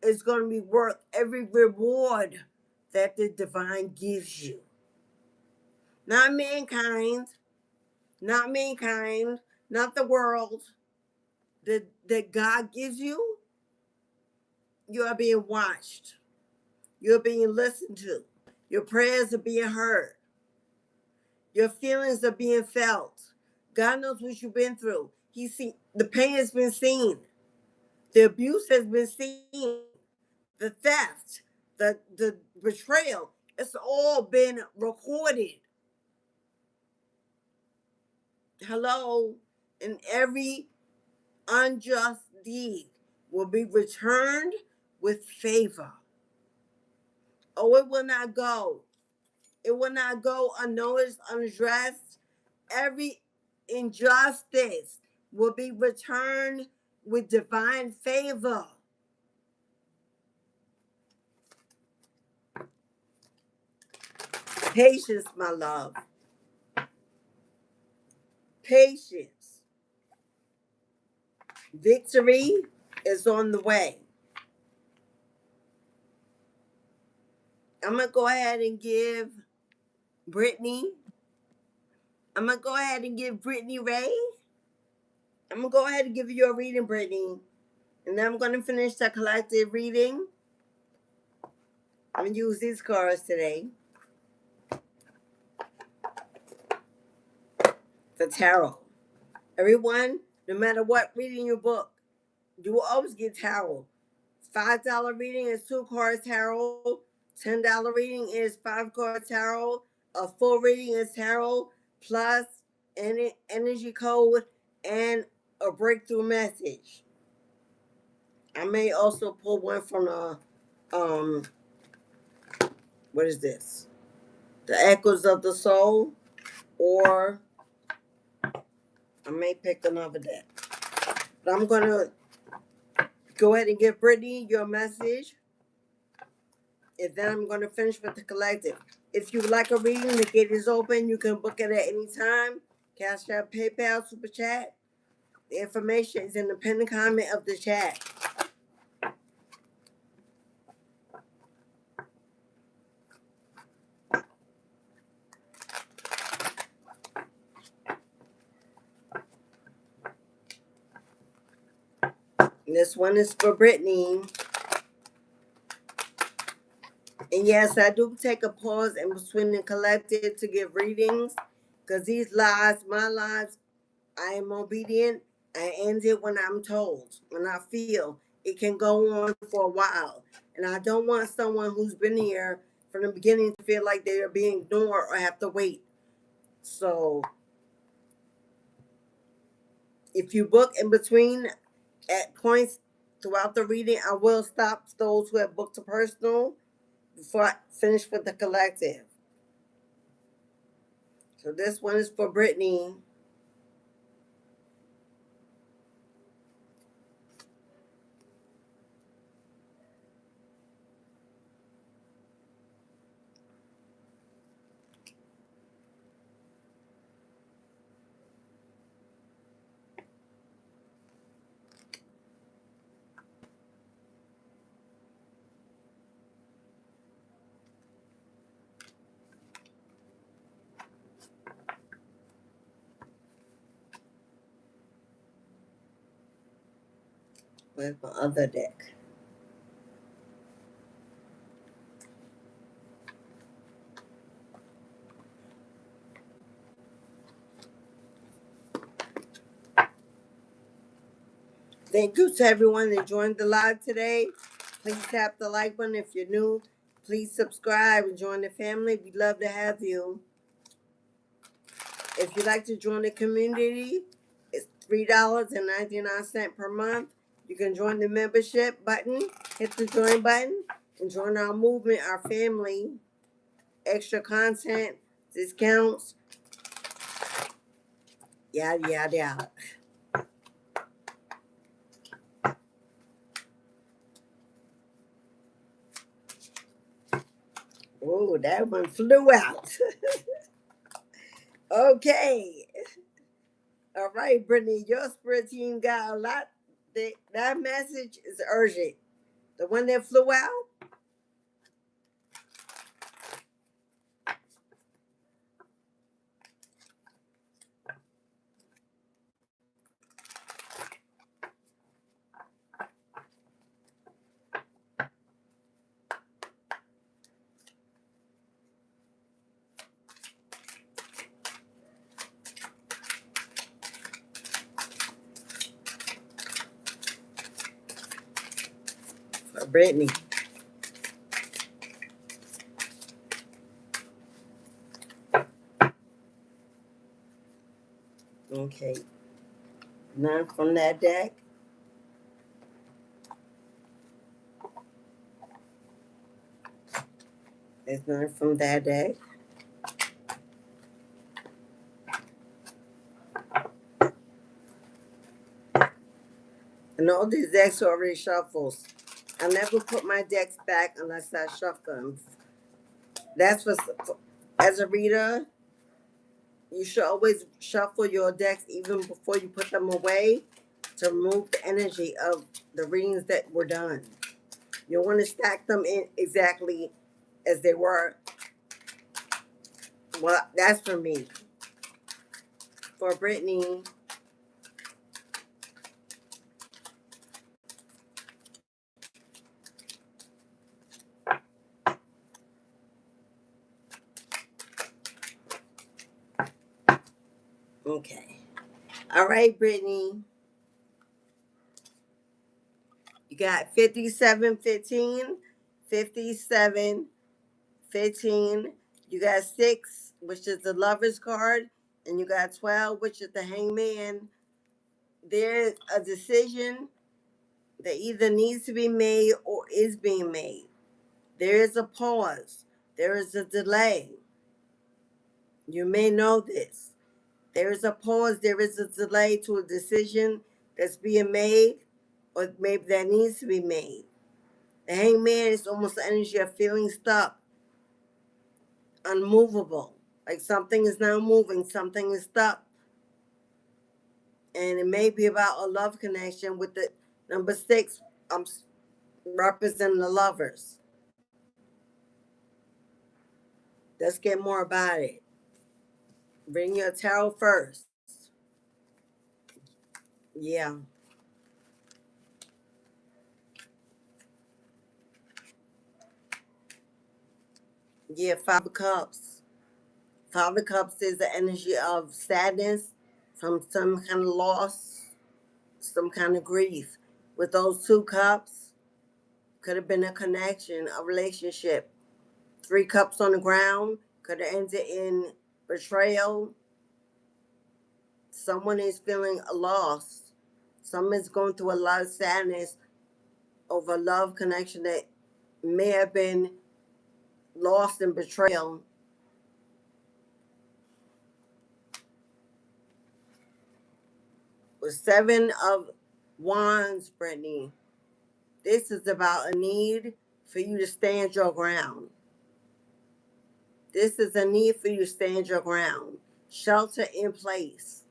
S1: is going to be worth every reward that the divine gives you. Not mankind, not mankind, not the world. That God gives you, you are being watched. You're being listened to. Your prayers are being heard. Your feelings are being felt. God knows what you've been through. He see the pain has been seen. The abuse has been seen. The theft, the betrayal, it's all been recorded. Hello? And every unjust deed will be returned with favor. Oh, it will not go. It will not go unnoticed, unaddressed. Every injustice will be returned with divine favor. Patience, my love. Patience. Victory is on the way. I'm going to go ahead and give Brittany. I'm going to go ahead and give Brittany Ray. I'm going to go ahead and give you your reading, Brittany. And then I'm going to finish the collective reading. I'm going to use these cards today. The tarot. Everyone, no matter what reading your book, you will always get tarot. $5 reading is 2 cards tarot. $10 reading is 5 cards tarot. A full reading is tarot plus an energy code and a breakthrough message. I may also pull one from what is this? The Echoes of the Soul, or I may pick another deck. But I'm gonna go ahead and give Brittany your message. And then I'm going to finish with the collective. If you would like a reading, the gate is open. You can book it at any time. Cashapp, PayPal, Super Chat. The information is in the pinned comment of the chat. This one is for Brittany. And yes, I do take a pause in between the collective to give readings. Because these lives, my lives, I am obedient. I end it when I'm told, when I feel it can go on for a while. And I don't want someone who's been here from the beginning to feel like they are being ignored or have to wait. So if you book in between at points throughout the reading, I will stop those who have booked a personal before I finish with the collective. So this one is for Brittany. Where's my other deck? Thank you to everyone that joined the live today. Please tap the like button if you're new. Please subscribe and join the family. We'd love to have you. If you'd like to join the community, it's $3.99 per month. You can join the membership button, hit the join button, and join our movement, our family. Extra content, discounts, yada, yada, yada. Oh, that one flew out. Okay. All right, Brittany, your spirit team got a lot. That message is urgent. The one that flew out. Brittany. Okay. None from that deck. There's none from that deck. And all these decks are already shuffles. I never put my decks back unless I shuffle them. That's for, as a reader, you should always shuffle your decks even before you put them away to remove the energy of the readings that were done. You want to stack them in exactly as they were. Well, that's for me. For Brittany, okay. All right, Brittany. You got 5715, 5715. You got 6, which is the lover's card, and you got 12, which is the hangman. There's a decision that either needs to be made or is being made. There is a pause. There is a delay. You may know this. There is a pause. There is a delay to a decision that's being made or maybe that needs to be made. The hangman is almost the energy of feeling stuck, unmovable. Like something is not moving, something is stuck. And it may be about a love connection with the number 6 representing the lovers. Let's get more about it. Bring your tarot first. Yeah. Yeah, 5 of Cups. 5 of Cups is the energy of sadness from some kind of loss, some kind of grief. With those 2 cups, could have been a connection, a relationship. 3 cups on the ground could have ended in betrayal. Someone is feeling a loss. Someone's going through a lot of sadness over a love connection that may have been lost in betrayal. With 7 of Wands, Brittany, this is about a need for you to stand your ground. This is a need for you to stand your ground. Shelter in place.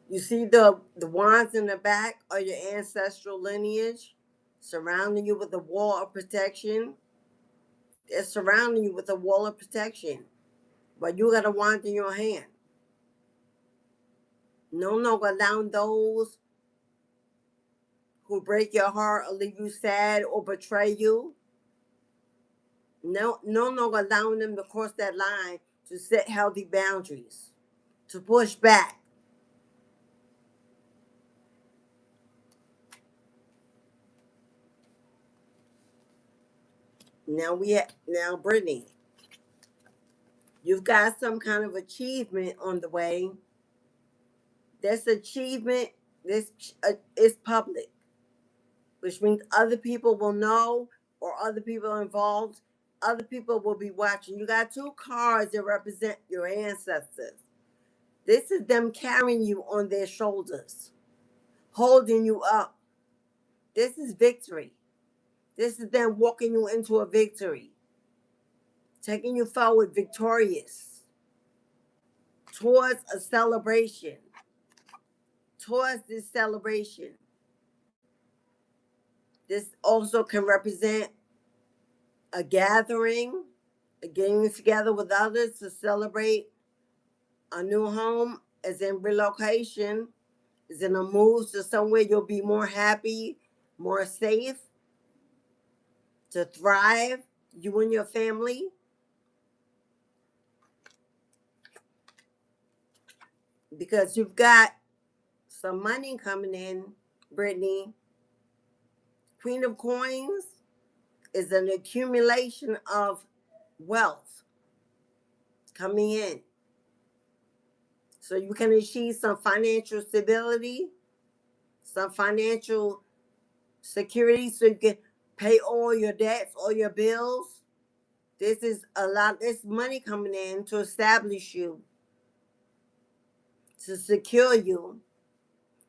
S1: You see the wands in the back are your ancestral lineage, surrounding you with a wall of protection. They're surrounding you with a wall of protection, but you got a wand in your hand. No longer allowing those who break your heart or leave you sad or betray you. No longer allowing them to cross that line to set healthy boundaries, to push back. Now, Brittany, you've got some kind of achievement on the way. This achievement, this is public, which means other people will know or other people involved. Other people will be watching. You got 2 cards that represent your ancestors. This is them carrying you on their shoulders, holding you up. This is victory. This is them walking you into a victory, taking you forward victorious towards a celebration, towards this celebration. This also can represent a gathering, a getting together with others to celebrate a new home, as in relocation, is in a move to somewhere you'll be more happy, more safe, to thrive, you and your family. Because you've got some money coming in, Brittany, Queen of Coins is an accumulation of wealth coming in. So you can achieve some financial stability, some financial security, so you can pay all your debts, all your bills. This is a lot. There's money coming in to establish you, to secure you,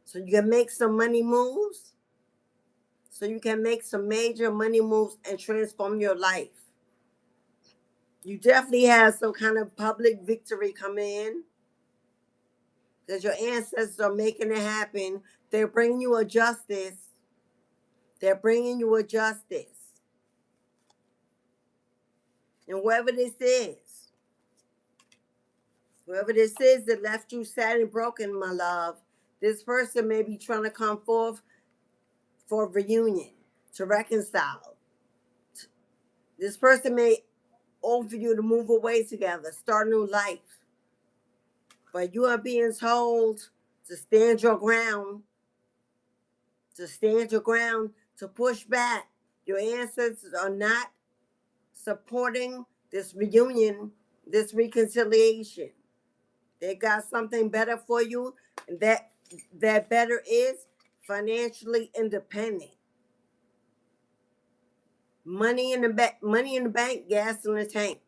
S1: so you can make some money moves, so you can make some major money moves and transform your life. You definitely have some kind of public victory coming in because your ancestors are making it happen. They're bringing you a justice. They're bringing you a justice. And whoever this is that left you sad and broken, my love, this person may be trying to come forth for reunion, to reconcile. This person may offer you to move away together, start a new life. But you are being told to stand your ground, to push back. Your ancestors are not supporting this reunion, this reconciliation. They got something better for you, and that better is financially independent. Money in the bank, gas in the tank,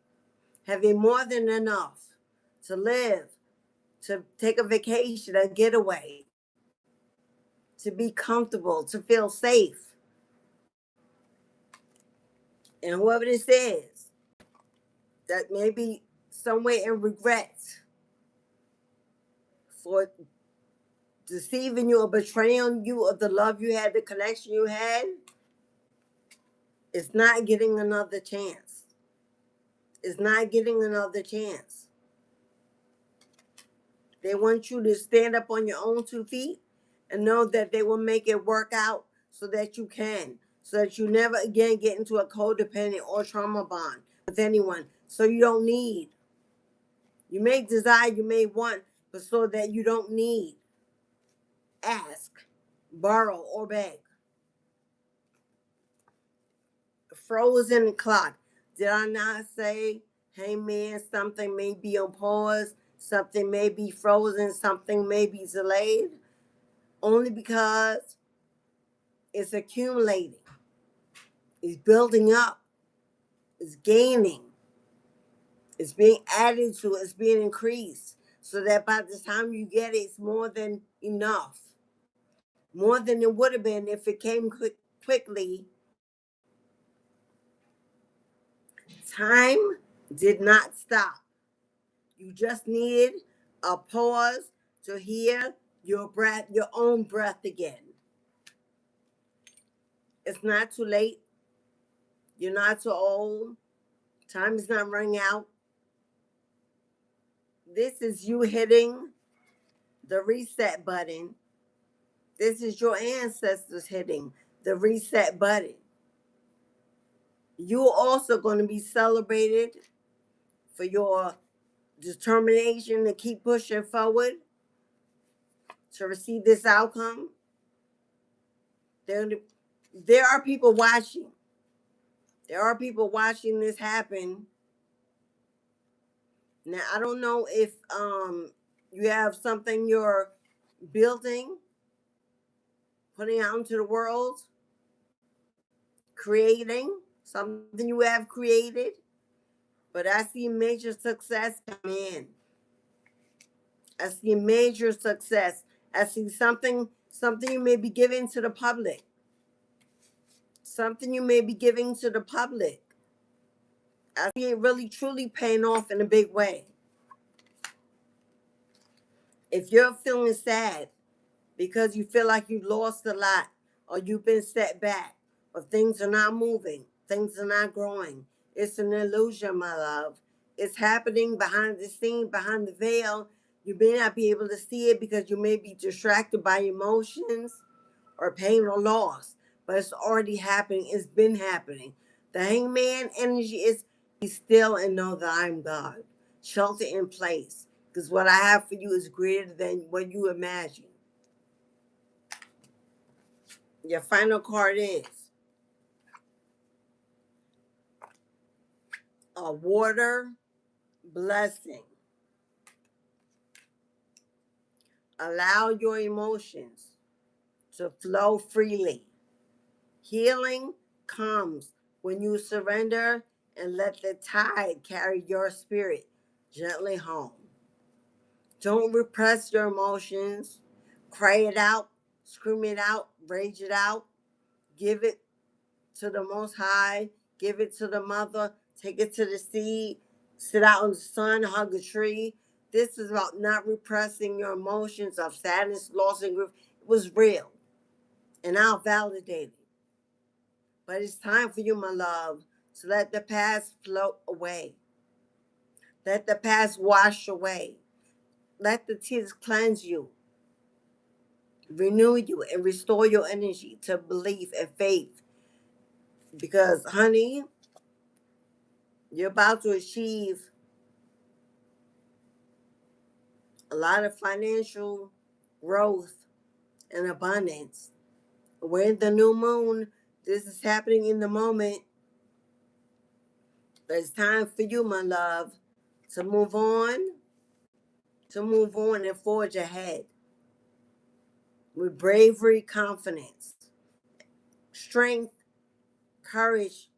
S1: having more than enough to live, to take a vacation, a getaway, to be comfortable, to feel safe. And whoever this is, that may be somewhere in regret for deceiving you or betraying you of the love you had, the connection you had, it's not getting another chance. It's not getting another chance. They want you to stand up on your own 2 feet and know that they will make it work out so that you can, so that you never again get into a codependent or trauma bond with anyone. So you don't need. You may desire, you may want, but so that you don't need. Ask, borrow, or beg. Frozen clock. Did I not say, hey man, something may be on pause, something may be frozen, something may be delayed? Only because it's accumulating, it's building up, it's gaining, it's being added to, it's being increased, so that by the time you get it, it's more than enough. More than it would have been if it came quickly. Time did not stop. You just needed a pause to hear your breath, your own breath again. It's not too late. You're not too old. Time is not running out. This is you hitting the reset button. This is your ancestors hitting the reset button. You're also going to be celebrated for your determination to keep pushing forward to receive this outcome. There are people watching. There are people watching this happen. Now, I don't know if you have something you're building, putting out into the world, creating, something you have created, but I see major success come in. I see major success. I see something you may be giving to the public. Something you may be giving to the public. I see it really truly paying off in a big way. If you're feeling sad because you feel like you've lost a lot, or you've been set back, or things are not moving, things are not growing, it's an illusion, my love. It's happening behind the scene, behind the veil. You may not be able to see it because you may be distracted by emotions or pain or loss, but it's already happening. It's been happening. The hangman energy is be still and know that I'm God. Shelter in place, because what I have for you is greater than what you imagine. Your final card is a water blessing. Allow your emotions to flow freely. Healing comes when you surrender and let the tide carry your spirit gently home. Don't repress your emotions. Cry it out, scream it out, rage it out. Give it to the Most High. Give it to the mother. Take it to the sea. Sit out in the sun, hug a tree. This is about not repressing your emotions of sadness, loss, and grief. It was real, and I'll validate it. But it's time for you, my love, to let the past float away. Let the past wash away. Let the tears cleanse you, renew you, and restore your energy to belief and faith. Because, honey, you're about to achieve a lot of financial growth and abundance. We're in the new moon. This is happening in the moment. But it's time for you, my love, to move on, and forge ahead with bravery, confidence, strength, courage,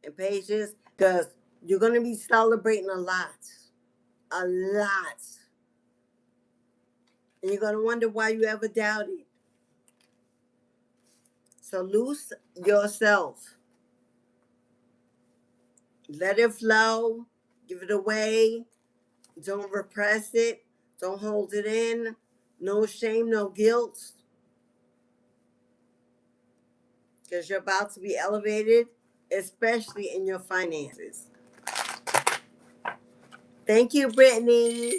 S1: and patience. Because you're going to be celebrating a lot. A lot. And you're going to wonder why you ever doubted. So loose yourself. Let it flow. Give it away. Don't repress it. Don't hold it in. No shame, no guilt. Because you're about to be elevated, especially in your finances. Thank you, Brittany.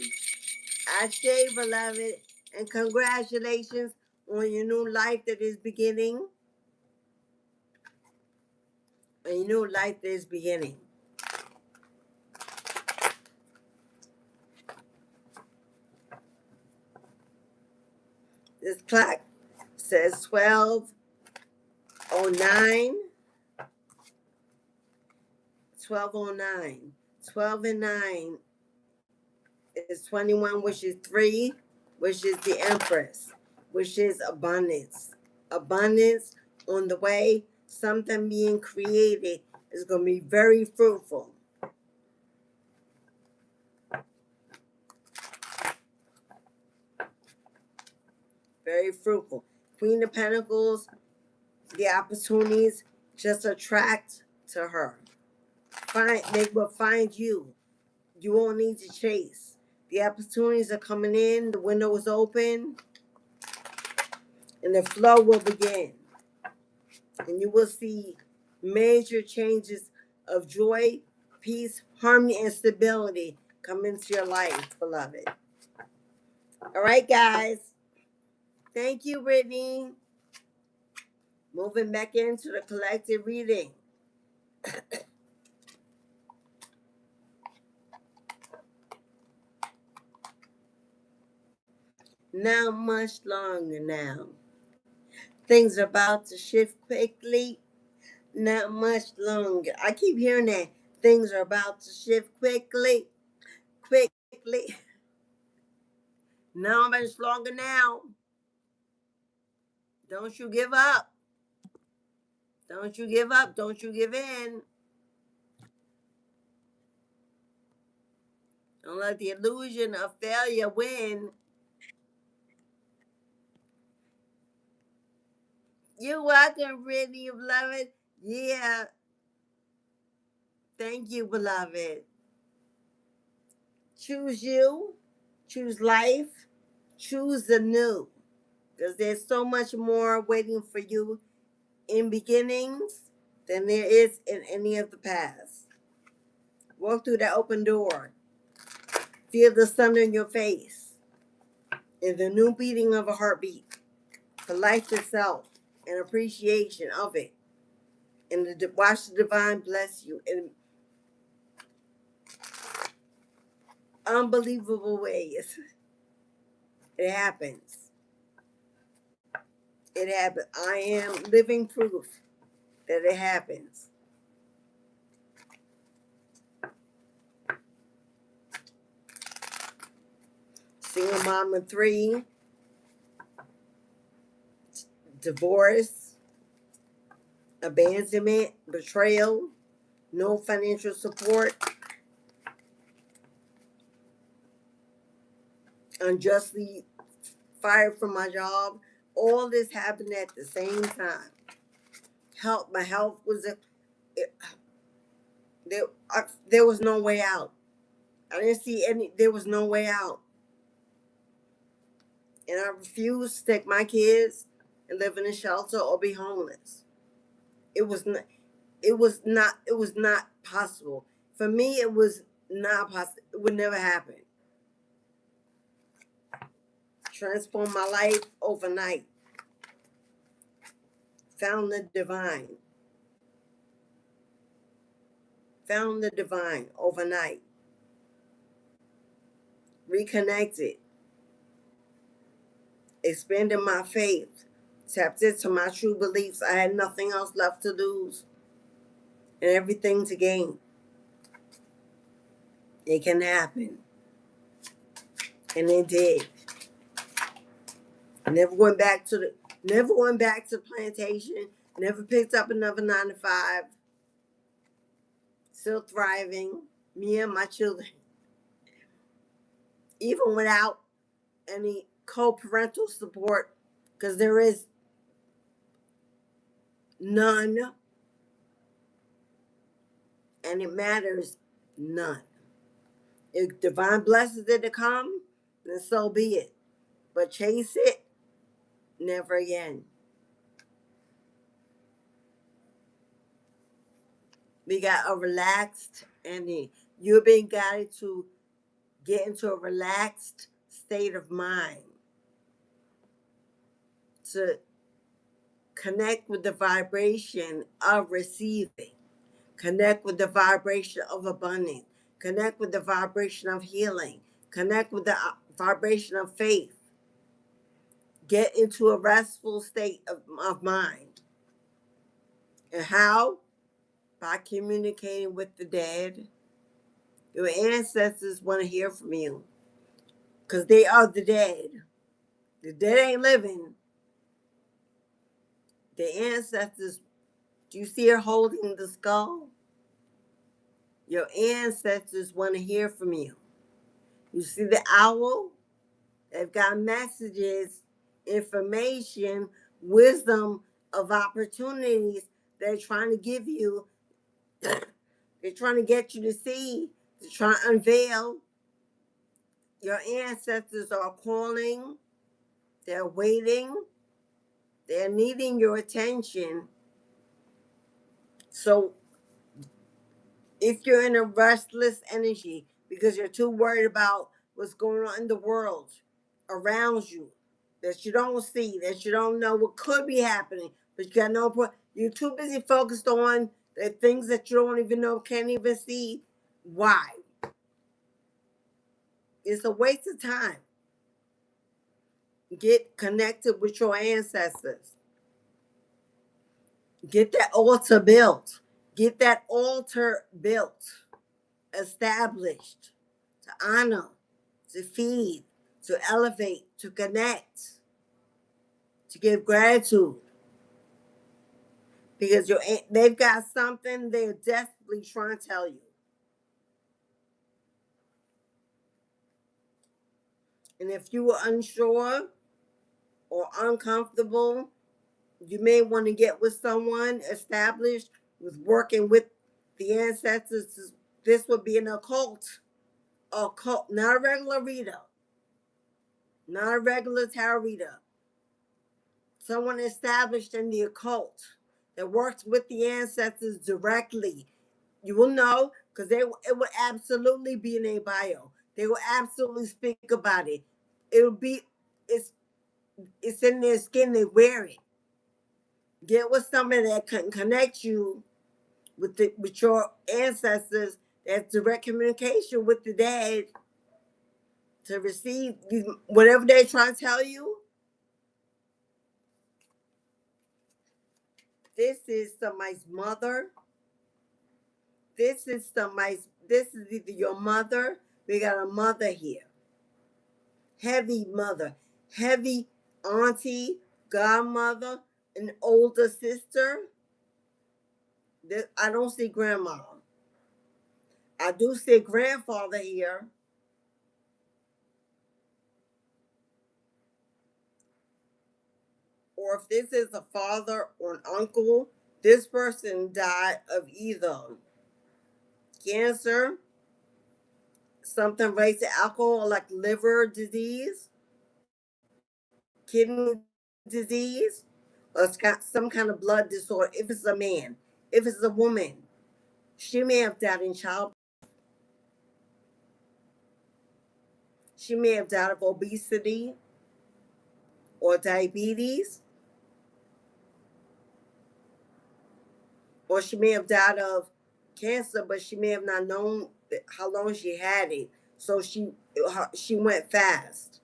S1: Ashe, beloved. And congratulations on your new life that is beginning. A new life that is beginning. This clock says 12:09. 12:09. 12 and 9 is 21, which is 3, which is the Empress, which is abundance. Abundance on the way. Something being created is going to be very fruitful. Very fruitful. Queen of Pentacles, the opportunities just attract to her. They will find you. You won't need to chase. The opportunities are coming in. The window is open. And the flow will begin. And you will see major changes of joy, peace, harmony, and stability come into your life, beloved. All right, guys. Thank you, Brittany. Moving back into the collective reading. Not much longer now. Things are about to shift quickly. Not much longer. I keep hearing that. Things are about to shift quickly. Quickly. Not much longer now. Don't you give up. Don't you give up. Don't you give in. Don't let the illusion of failure win. You're welcome, Brittany, beloved. Yeah. Thank you, beloved. Choose you. Choose life. Choose the new. Because there's so much more waiting for you in beginnings than there is in any of the past. Walk through that open door. Feel the sun in your face. And the new beating of a heartbeat for life itself and appreciation of it. And watch the divine bless you in unbelievable ways. It happens. It happens. I am living proof that it happens. single mom of 3, divorce, abandonment, betrayal, no financial support, unjustly fired from my job. All this happened at the same time. My health was it, there was no way out. I didn't see any. There was no way out, and I refused to take my kids and live in a shelter or be homeless. It was not. It was not. It was not possible for me. It was not possible. It would never happen. Transform my life overnight. Found the divine. Found the divine overnight. Reconnected. Expanded my faith. Tapped into my true beliefs. I had nothing else left to lose and everything to gain. It can happen. And it did. I never went back to plantation. Never picked up another 9 to 5. Still thriving. Me and my children. Even without any co-parental support, because there is none, and it matters none. If divine blessings it to come, then so be it. But chase it, never again. We got a relaxed ending. You're being guided to get into a relaxed state of mind, to connect with the vibration of receiving, connect with the vibration of abundance, connect with the vibration of healing, connect with the vibration of faith. Get into a restful state of mind. And how? By communicating with the dead. Your ancestors want to hear from you because they are the dead. The dead ain't living. The ancestors, do you see her holding the skull? Your ancestors want to hear from you. You see the owl? They've got messages, information, wisdom of opportunities they're trying to give you. They're trying to get you to see. They're trying to unveil. Your ancestors are calling. They're waiting. They're needing your attention. So if you're in a restless energy because you're too worried about what's going on in the world around you, that you don't see, that you don't know what could be happening, but you got no point. You're too busy focused on the things that you don't even know, can't even see. Why? It's a waste of time. Get connected with your ancestors. Get that altar built. Get that altar built, established, to honor, to feed, to elevate, to connect, to give gratitude. Because they've got something they're desperately trying to tell you. And if you were unsure or uncomfortable, you may want to get with someone established with working with the ancestors. This would be an occult, not a regular reader, not a regular tarot reader. Someone established in the occult that works with the ancestors directly. You will know because it will absolutely be in a bio. They will absolutely speak about it. It'll be it's in their skin. They wear it. Get with somebody that can connect you with your ancestors. That's direct communication with the dead to receive whatever they're trying to tell you. This is somebody's mother. This is either your mother. We got a mother here. heavy mother, heavy auntie, godmother, an older sister. I don't see grandma. I do see grandfather here. Or if this is a father or an uncle, this person died of either cancer, something related to alcohol like liver disease, kidney disease, or it's got some kind of blood disorder. If it's a man, if it's a woman, she may have died in childbirth. She may have died of obesity or diabetes, or she may have died of cancer, but she may have not known how long she had it, so she went fast.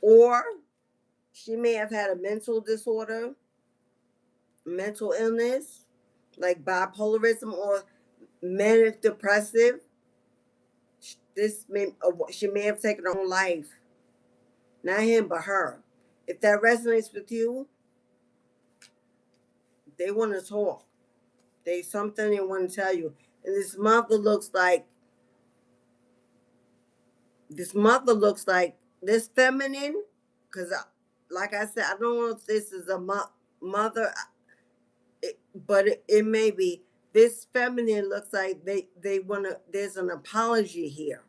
S1: Or she may have had a mental disorder, mental illness, like bipolarism or manic depressive. She may have taken her own life. Not him, but her. If that resonates with you, they want to talk. There's something they want to tell you. And this mother looks like this feminine, because like I said, I don't know if this is a mother, but it may be. This feminine looks like they want to, there's an apology here.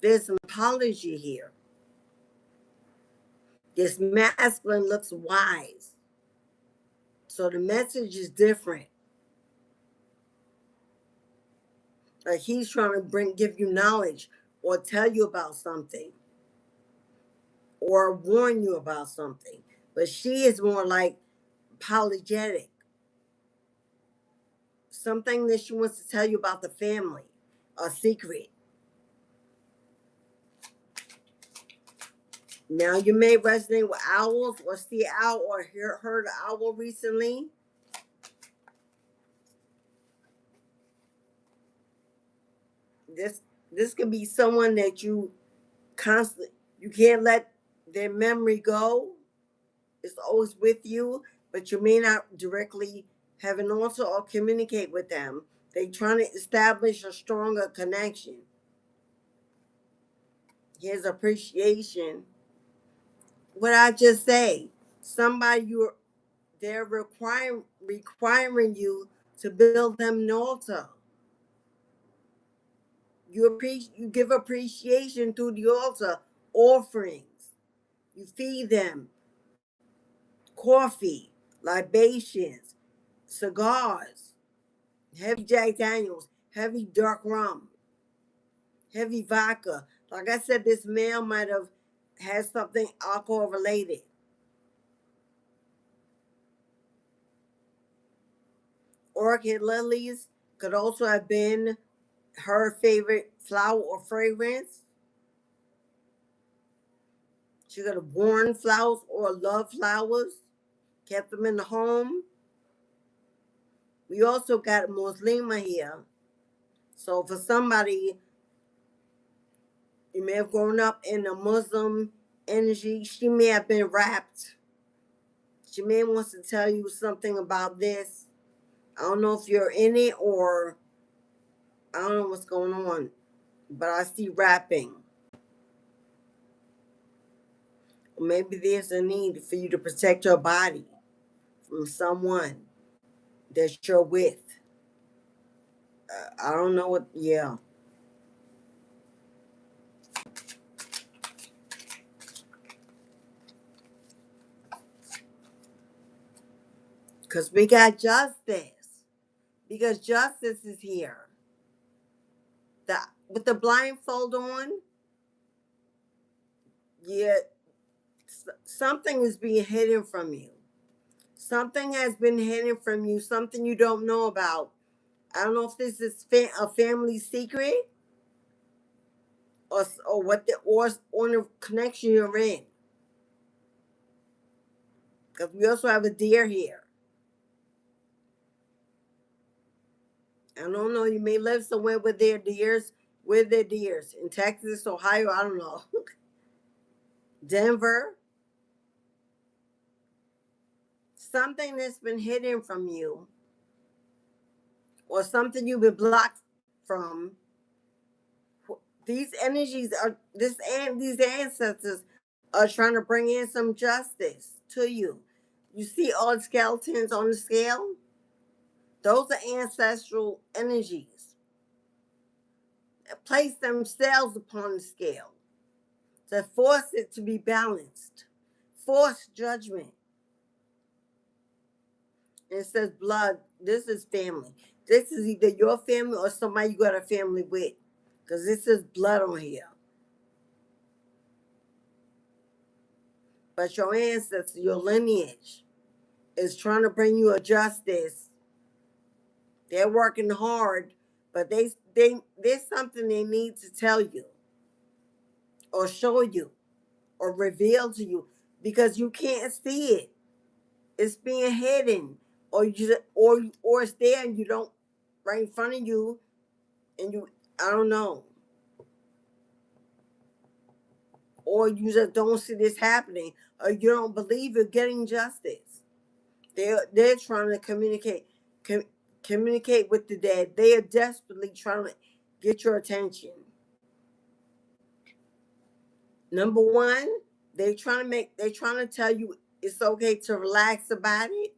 S1: There's an apology here. This masculine looks wise. So the message is different. Like he's trying to give you knowledge or tell you about something or warn you about something. But she is more like apologetic. Something that she wants to tell you about the family, a secret. Now you may resonate with owls or see an owl or heard an owl recently. This could be someone that you can't let their memory go. It's always with you, but you may not directly have an answer or communicate with them. They trying to establish a stronger connection. Here's appreciation. What I just say, somebody they're requiring you to build them an altar. You give appreciation through the altar, offerings. You feed them coffee, libations, cigars, heavy Jack Daniels, heavy dark rum, heavy vodka. Like I said, this male might have had something alcohol related. Orchid lilies could also have been her favorite flower or fragrance. She could have worn flowers or loved flowers, kept them in the home. We also got Muslima here. So for somebody, you may have grown up in a Muslim energy. She may have been wrapped. She may want to tell you something about this. I don't know if you're in it or I don't know what's going on, but I see wrapping. Or maybe there's a need for you to protect your body from someone that you're with. I don't know what, yeah. Because we got justice. Because justice is here. With the blindfold on, yeah, something is being hidden from you. Something has been hidden from you, something you don't know about. I don't know if this is a family secret or what or the connection you're in. Because we also have a deer here. I don't know, you may live somewhere where there are deers Where their deers? In Texas, Ohio, I don't know. Denver. Something that's been hidden from you, or something you've been blocked from. These energies are these ancestors are trying to bring in some justice to you. You see all the skeletons on the scale? Those are ancestral energies that place themselves upon the scale to force it to be balanced, force judgment. And it says blood. This is family. This is either your family or somebody you got a family with, because this is blood on here. But your ancestors, your lineage, is trying to bring you a justice. They're working hard, but there's something they need to tell you, or show you, or reveal to you, because you can't see it. It's being hidden, or it's there and you don't, right in front of you, and you, I don't know, or you just don't see this happening, or you don't believe you're getting justice. They're trying to communicate with the dead. They are desperately trying to get your attention. Number one, they're trying to tell you it's okay to relax about it,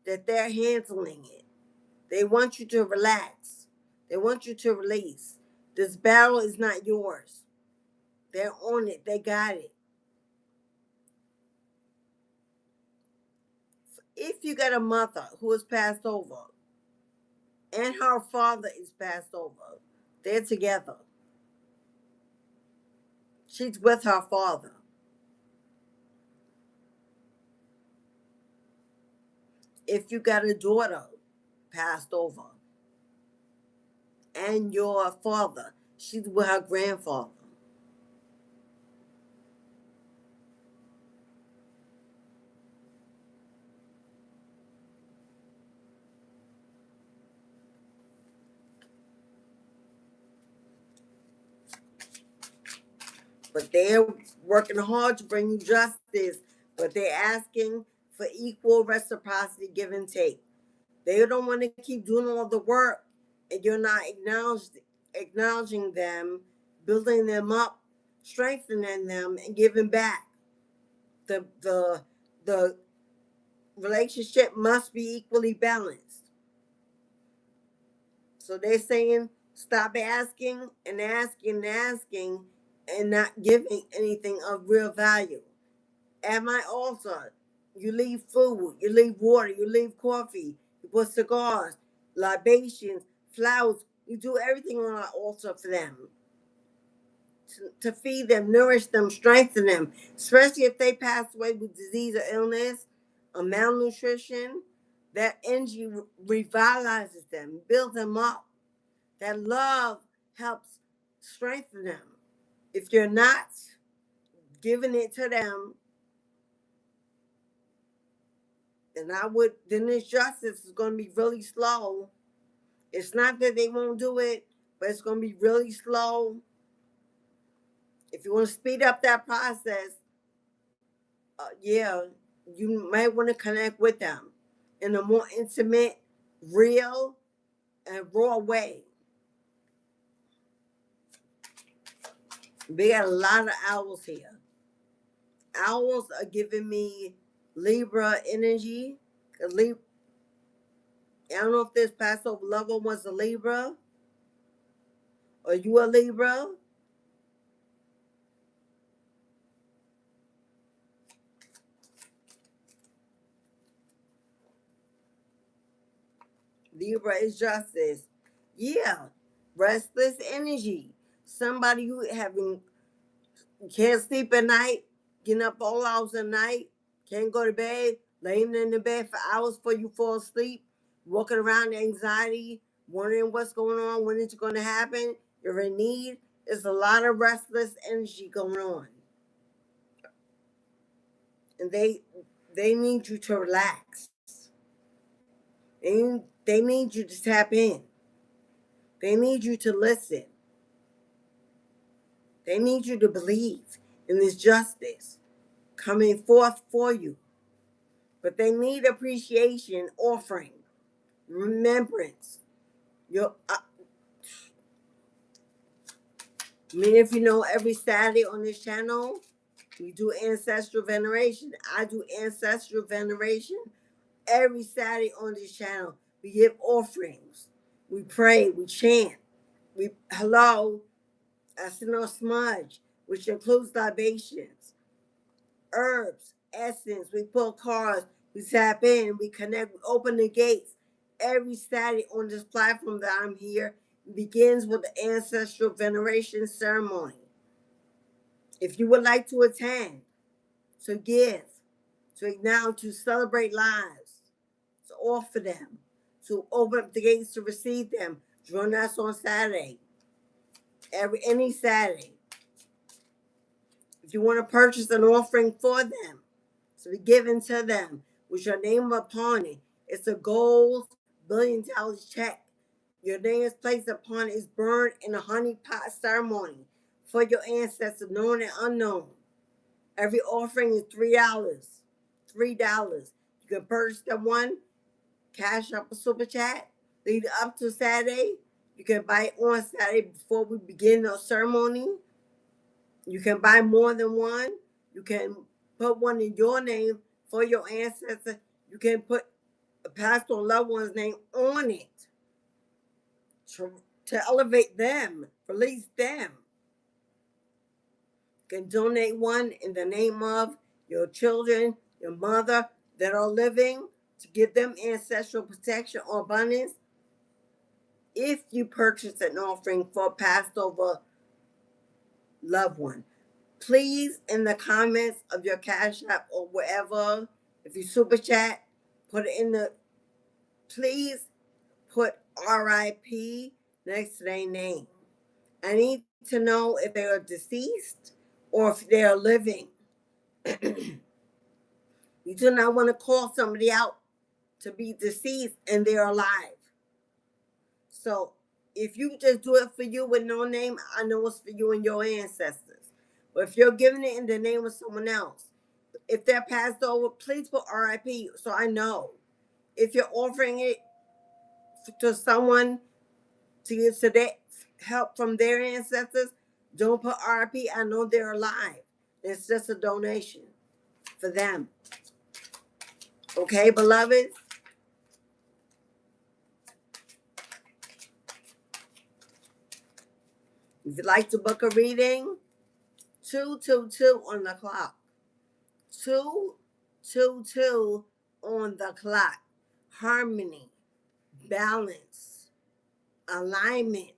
S1: that they're handling it. They want you to relax. They want you to release. This battle is not yours. They're on it. They got it. If you got a mother who is passed over and her father is passed over, they're together. She's with her father. If you got a daughter passed over and your father, she's with her grandfather. But they're working hard to bring you justice, but they're asking for equal reciprocity, give and take. They don't want to keep doing all the work, and you're not acknowledging them, building them up, strengthening them, and giving back. The relationship must be equally balanced. So they're saying stop asking and asking and asking and not giving anything of real value. At my altar, you leave food, you leave water, you leave coffee, you put cigars, libations, flowers. You do everything on our altar for them. To feed them, nourish them, strengthen them, especially if they pass away with disease or illness or malnutrition. That energy revitalizes them, builds them up. That love helps strengthen them. If you're not giving it to them, then this justice is going to be really slow. It's not that they won't do it, but it's going to be really slow. If you want to speed up that process, yeah, you might want to connect with them in a more intimate, real, and raw way. We got a lot of owls here. Owls are giving me Libra energy. I don't know if this Passover lover was a Libra, or you a Libra. Libra is justice. Yeah. Restless energy. Somebody who can't sleep at night, getting up all hours at night, can't go to bed, laying in the bed for hours before you fall asleep, walking around anxiety, wondering what's going on, when it's going to happen. You're in need. There's a lot of restless energy going on. And they need you to relax. They need you to tap in. They need you to listen. They need you to believe in this justice coming forth for you. But they need appreciation, offering, remembrance. If you know, every Saturday on this channel, we do ancestral veneration. I do ancestral veneration every Saturday on this channel. We give offerings. We pray. We chant. We hello. I send on smudge, which includes libations, herbs, essence. We pull cards. We tap in. We connect. We open the gates every Saturday on this platform that I'm here. It begins with the ancestral veneration ceremony. If you would like to attend, to give, to acknowledge, to celebrate lives, to offer them, to open up the gates to receive them, join us on Saturday, any Saturday. If you want to purchase an offering for them, to be given to them with your name upon it, it's a gold $1 billion check. Your name is placed upon it, is burned in a honey pot ceremony for your ancestors, known and unknown. Every offering is $3. $3. You can purchase the one, cash up a super chat, lead up to Saturday. You can buy it on Saturday before we begin the ceremony. You can buy more than one. You can put one in your name for your ancestor. You can put a passed on loved one's name on it to elevate them, release them. You can donate one in the name of your children, your mother that are living, to give them ancestral protection or abundance. If you purchase an offering for a passed over loved one, please, in the comments of your Cash App or wherever, if you super chat, put it in the, please put RIP next to their name. I need to know if they are deceased or if they are living. You do not want to call somebody out to be deceased and they're alive. So if you just do it for you with no name, I know it's for you and your ancestors. But if you're giving it in the name of someone else, if they're passed over, please put RIP so I know. If you're offering it to someone to give to their help from their ancestors, don't put RIP. I know they're alive. It's just a donation for them. Okay, beloveds? If you'd like to book a reading, 222 on the clock. 222 on the clock. Harmony, balance, alignment.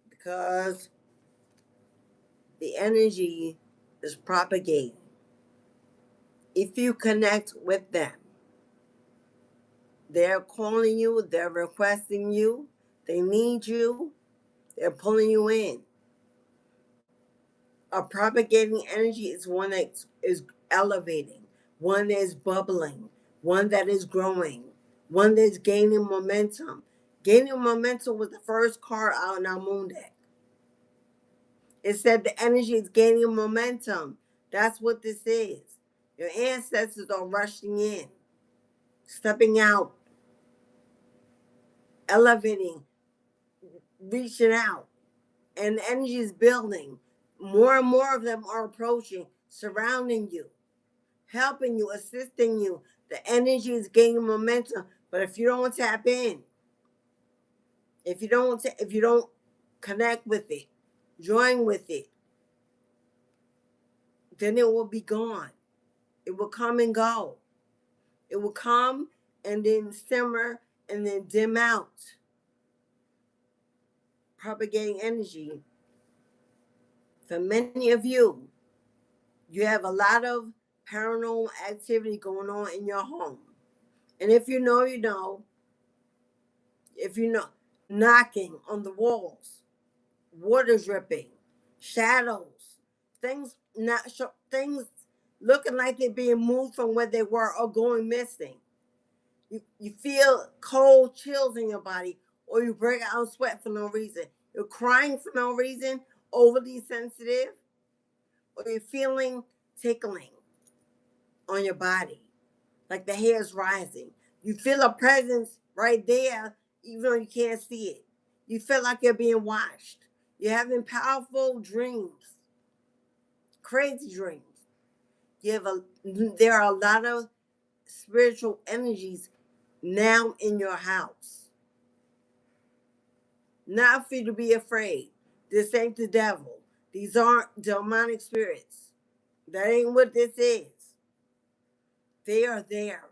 S1: Because the energy is propagating. If you connect with them, they're calling you, they're requesting you, they need you, they're pulling you in. A propagating energy is one that is elevating, one that is bubbling, one that is growing, one that's gaining momentum. Gaining momentum was the first card out in our moon deck. It said the energy is gaining momentum. That's what this is. Your ancestors are rushing in, stepping out, elevating, reaching out, and the energy is building. More and more of them are approaching, surrounding you, helping you, assisting you. The energy is gaining momentum. But if you don't tap in, if you don't connect with it, join with it, then it will be gone. It will come and go. It will come and then simmer and then dim out. Propagating energy. For many of you, you have a lot of paranormal activity going on in your home. And if you know, you know. If you know, knocking on the walls, water dripping, shadows, things things looking like they're being moved from where they were or going missing. You feel cold chills in your body, or you break out in sweat for no reason. You're crying for no reason, overly sensitive, or you're feeling tickling on your body, like the hair is rising. You feel a presence right there, even though you can't see it. You feel like you're being watched. You're having powerful dreams, crazy dreams. There are a lot of spiritual energies now in your house. Not for you to be afraid. This ain't the devil. These aren't demonic spirits. That ain't what this is. They are there.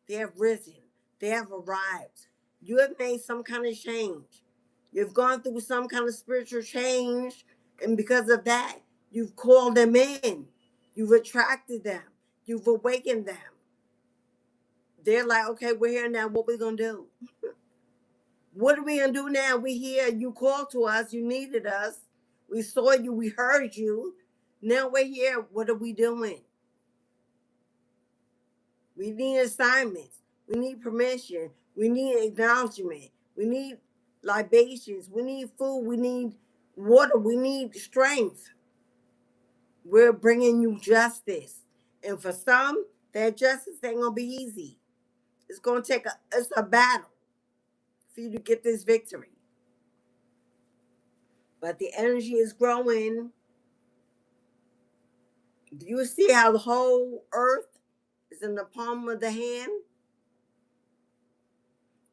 S1: They have risen. They have arrived. You have made some kind of change. You've gone through some kind of spiritual change, and because of that, you've called them in. You've attracted them. You've awakened them. They're like, okay, we're here now. What we gonna do? What are we gonna do now? We're here. You called to us. You needed us. We saw you. We heard you. Now we're here. What are we doing? We need assignments. We need permission. We need acknowledgement. We need libations. We need food. We need water. We need strength. We're bringing you justice. And for some, that justice ain't going to be easy. It's going to take it's a battle for you to get this victory. But the energy is growing. Do you see how the whole earth is in the palm of the hand?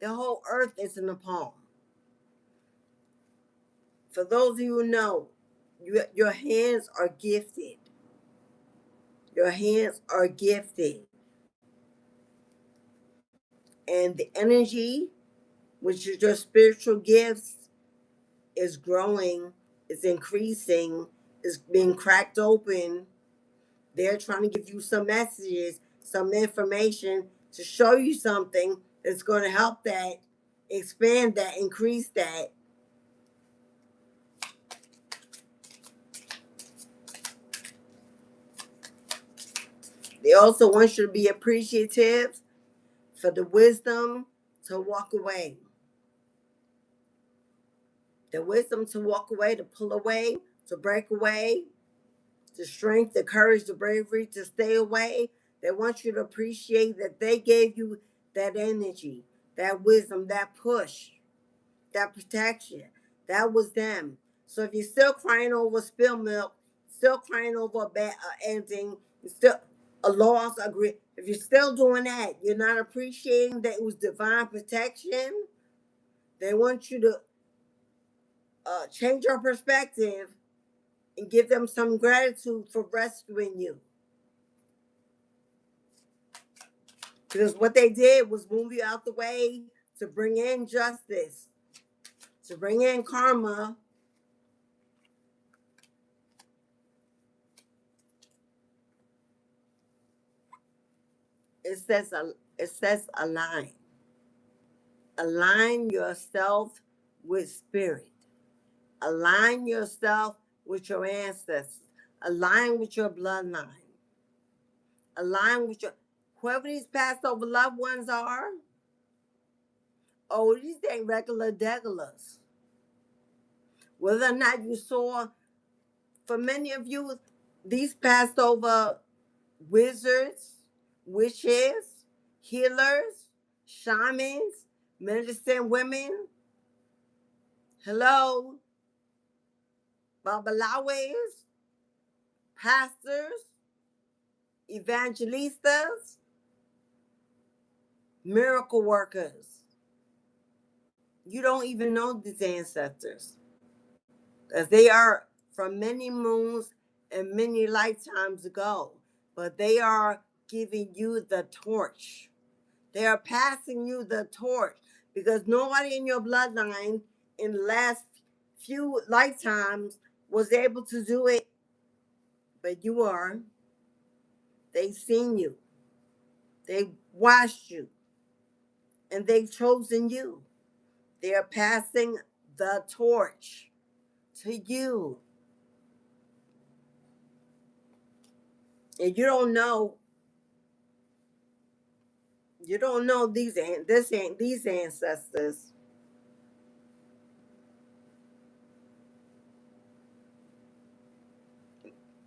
S1: The whole earth is in the palm. For those of you who know, your hands are gifted. Your hands are gifted. And the energy, which is your spiritual gifts, is growing, is increasing, is being cracked open. They're trying to give you some messages, some information to show you something that's going to help that, expand that, increase that. They also want you to be appreciative for the wisdom to walk away. The wisdom to walk away, to pull away, to break away, the strength, the courage, the bravery to stay away. They want you to appreciate that they gave you that energy, that wisdom, that push, that protection. That was them. So if you're still crying over spilled milk, still crying over a bad ending, still a loss, agree. If you're still doing that, you're not appreciating that it was divine protection. They want you to change your perspective and give them some gratitude for rescuing you. Because what they did was move you out the way to bring in justice, to bring in karma. It says align. Align yourself with spirit. Align yourself with your ancestors. Align with your bloodline. Align with your whoever these passed over loved ones are. Oh, these ain't regular degulars. Whether or not you saw, for many of you, these passed over wizards, witches, healers, shamans, medicine women, hello, babalawes, pastors, evangelistas, miracle workers. You don't even know these ancestors, as they are from many moons and many lifetimes ago, but they are giving you the torch. They are passing you the torch because nobody in your bloodline in the last few lifetimes was able to do it, but you are. They've seen you, they watched you, and they've chosen you. They are passing the torch to you. And you don't know these ancestors.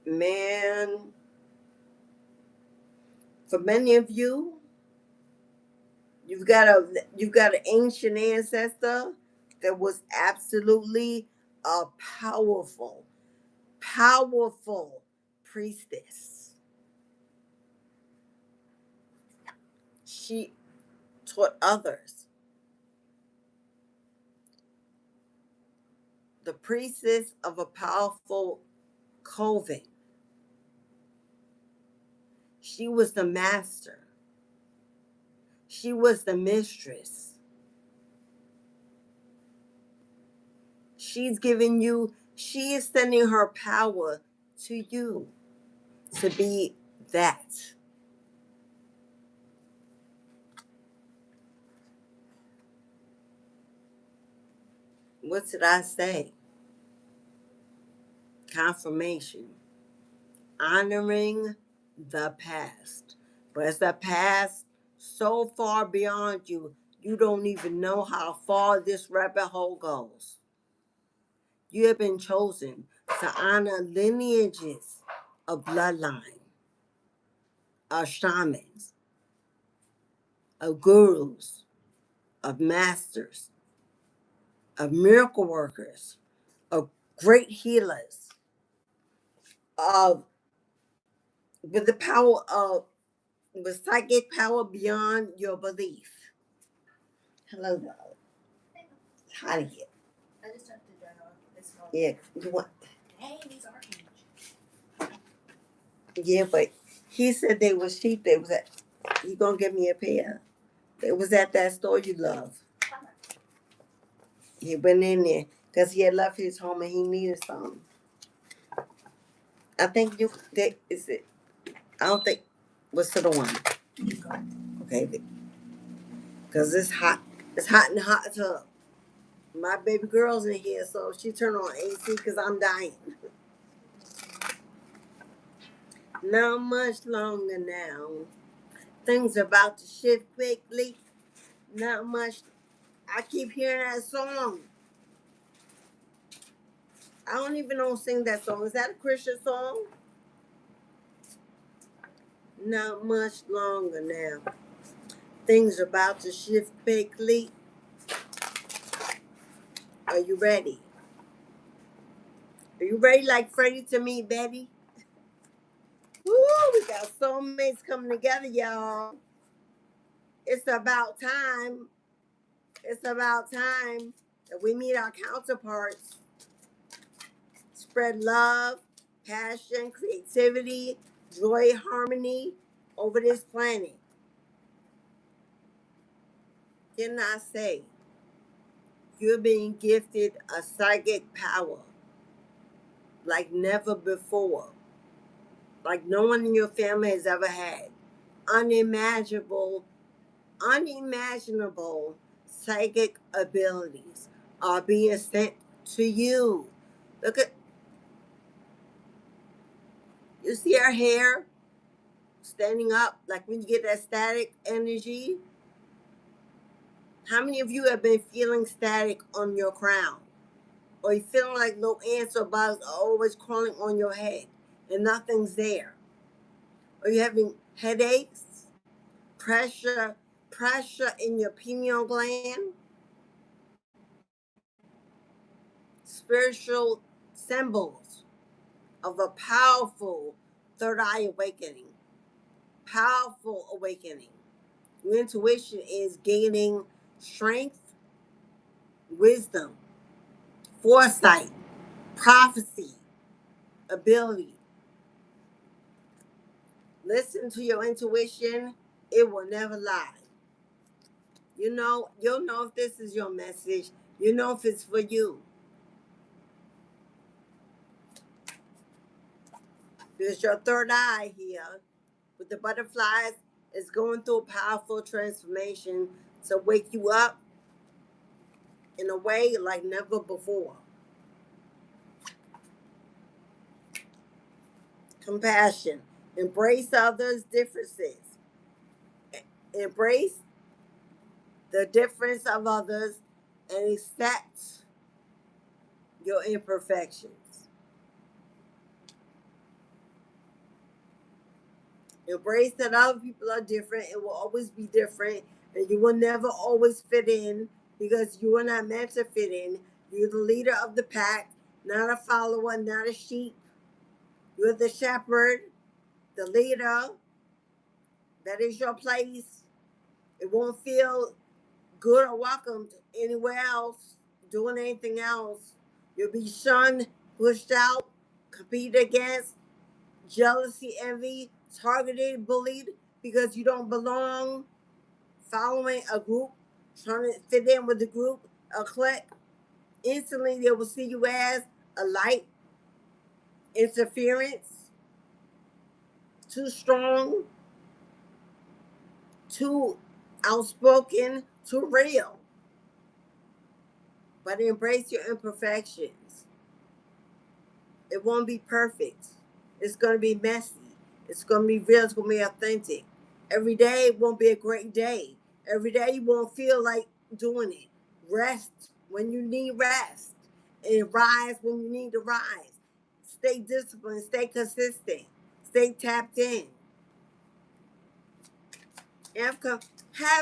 S1: Man, for many of you, you've got an ancient ancestor that was absolutely a powerful priestess. She taught others. The priestess of a powerful coven. She was the master. She was the mistress. She is sending her power to you to be that. What did I say? Confirmation. Honoring the past. But is the past so far beyond you, you don't even know how far this rabbit hole goes. You have been chosen to honor lineages of bloodline, of shamans, of gurus, of masters, of miracle workers, of great healers, of with the power of with psychic power beyond your belief. Hello, darling. How to get? I just took the journal. Yeah, you want? Hey, these are huge. Yeah, but he said they was cheap. They was at. You gonna give me a pair? It was at that store you love. He went in there because he had left his home and he needed some. I think you. That is it. I don't think. What's the one? Okay, because it's hot. It's hot in the hot tub. My baby girl's in here, so she turned on AC because I'm dying. Not much longer now. Things are about to shift quickly. Not much. I keep hearing that song. I don't even know who sing that song. Is that a Christian song? Not much longer now. Things are about to shift quickly. Are you ready? Are you ready like Freddie to meet Betty? Woo, we got soulmates coming together, y'all. It's about time. It's about time that we meet our counterparts. Spread love, passion, creativity, joy, harmony over this planet. Can I say, you're being gifted a psychic power like never before, like no one in your family has ever had. Unimaginable psychic abilities are being sent to you. Look at, you see her hair standing up, like when you get that static energy. How many of you have been feeling static on your crown? Or you feeling like little ants or bugs are always crawling on your head and nothing's there? Are you having headaches, pressure in your pineal gland? Spiritual symbols of a powerful third eye awakening. Powerful awakening. Your intuition is gaining strength, wisdom, foresight, prophecy, ability. Listen to your intuition. It will never lie. You know, you'll know if this is your message. You know if it's for you. There's your third eye here with the butterflies. It's going through a powerful transformation to wake you up in a way like never before. Compassion. Embrace others' differences. Embrace the difference of others and accept your imperfections. Embrace that other people are different. It will always be different. And you will never always fit in because you are not meant to fit in. You're the leader of the pack, not a follower, not a sheep. You're the shepherd, the leader. That is your place. It won't feel good or welcomed anywhere else, doing anything else. You'll be shunned, pushed out, competed against, jealousy, envy, targeted, bullied because you don't belong, following a group, trying to fit in with the group, a clique. Instantly, they will see you as a light, interference, too strong, too outspoken, too real. But embrace your imperfections. It won't be perfect. It's going to be messy. It's going to be real. It's going to be authentic. Every day won't be a great day. Every day you won't feel like doing it. Rest when you need rest. And rise when you need to rise. Stay disciplined. Stay consistent. Stay tapped in. Have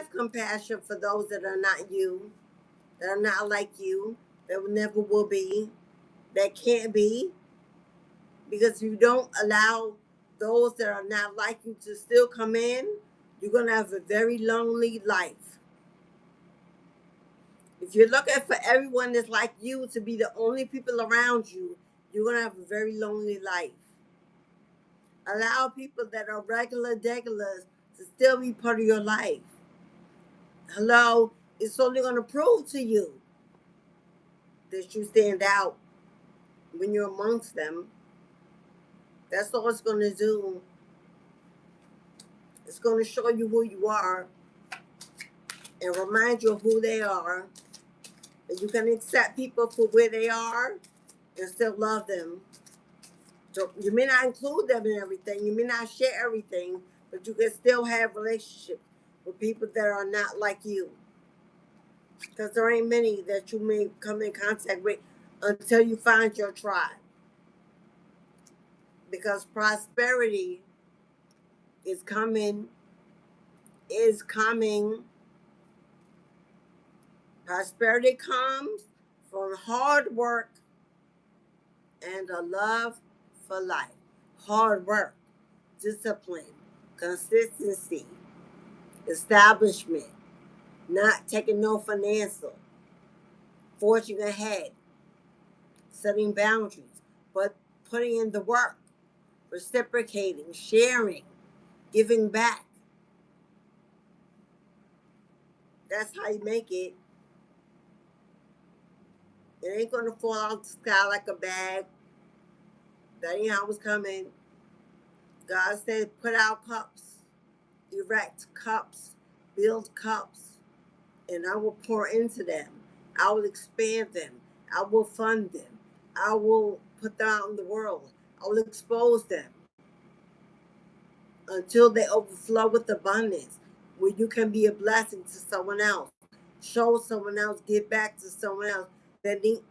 S1: compassion for those that are not you, that are not like you, that never will be, that can't be. Because if you don't allow those that are not like you to still come in, you're going to have a very lonely life. If you're looking for everyone that's like you to be the only people around you, you're going to have a very lonely life. Allow people that are regular degulars to still be part of your life. Hello, it's only going to prove to you that you stand out when you're amongst them. That's all it's going to do. It's going to show you who you are and remind you of who they are. And you can accept people for where they are and still love them. So you may not include them in everything, you may not share everything, but you can still have relationships with people that are not like you. Because there ain't many that you may come in contact with until you find your tribe. Because prosperity is coming, is coming. Prosperity comes from hard work and a love for life. Hard work, discipline, consistency, establishment, not taking no financial, forging ahead, setting boundaries, but putting in the work, reciprocating, sharing, giving back. That's how you make it. It ain't gonna fall out the sky like a bag. That ain't how it's coming. God said, put out cups, erect cups, build cups, and I will pour into them. I will expand them. I will fund them. I will put them out in the world. I will expose them until they overflow with abundance, where you can be a blessing to someone else, show someone else, give back to someone else that need.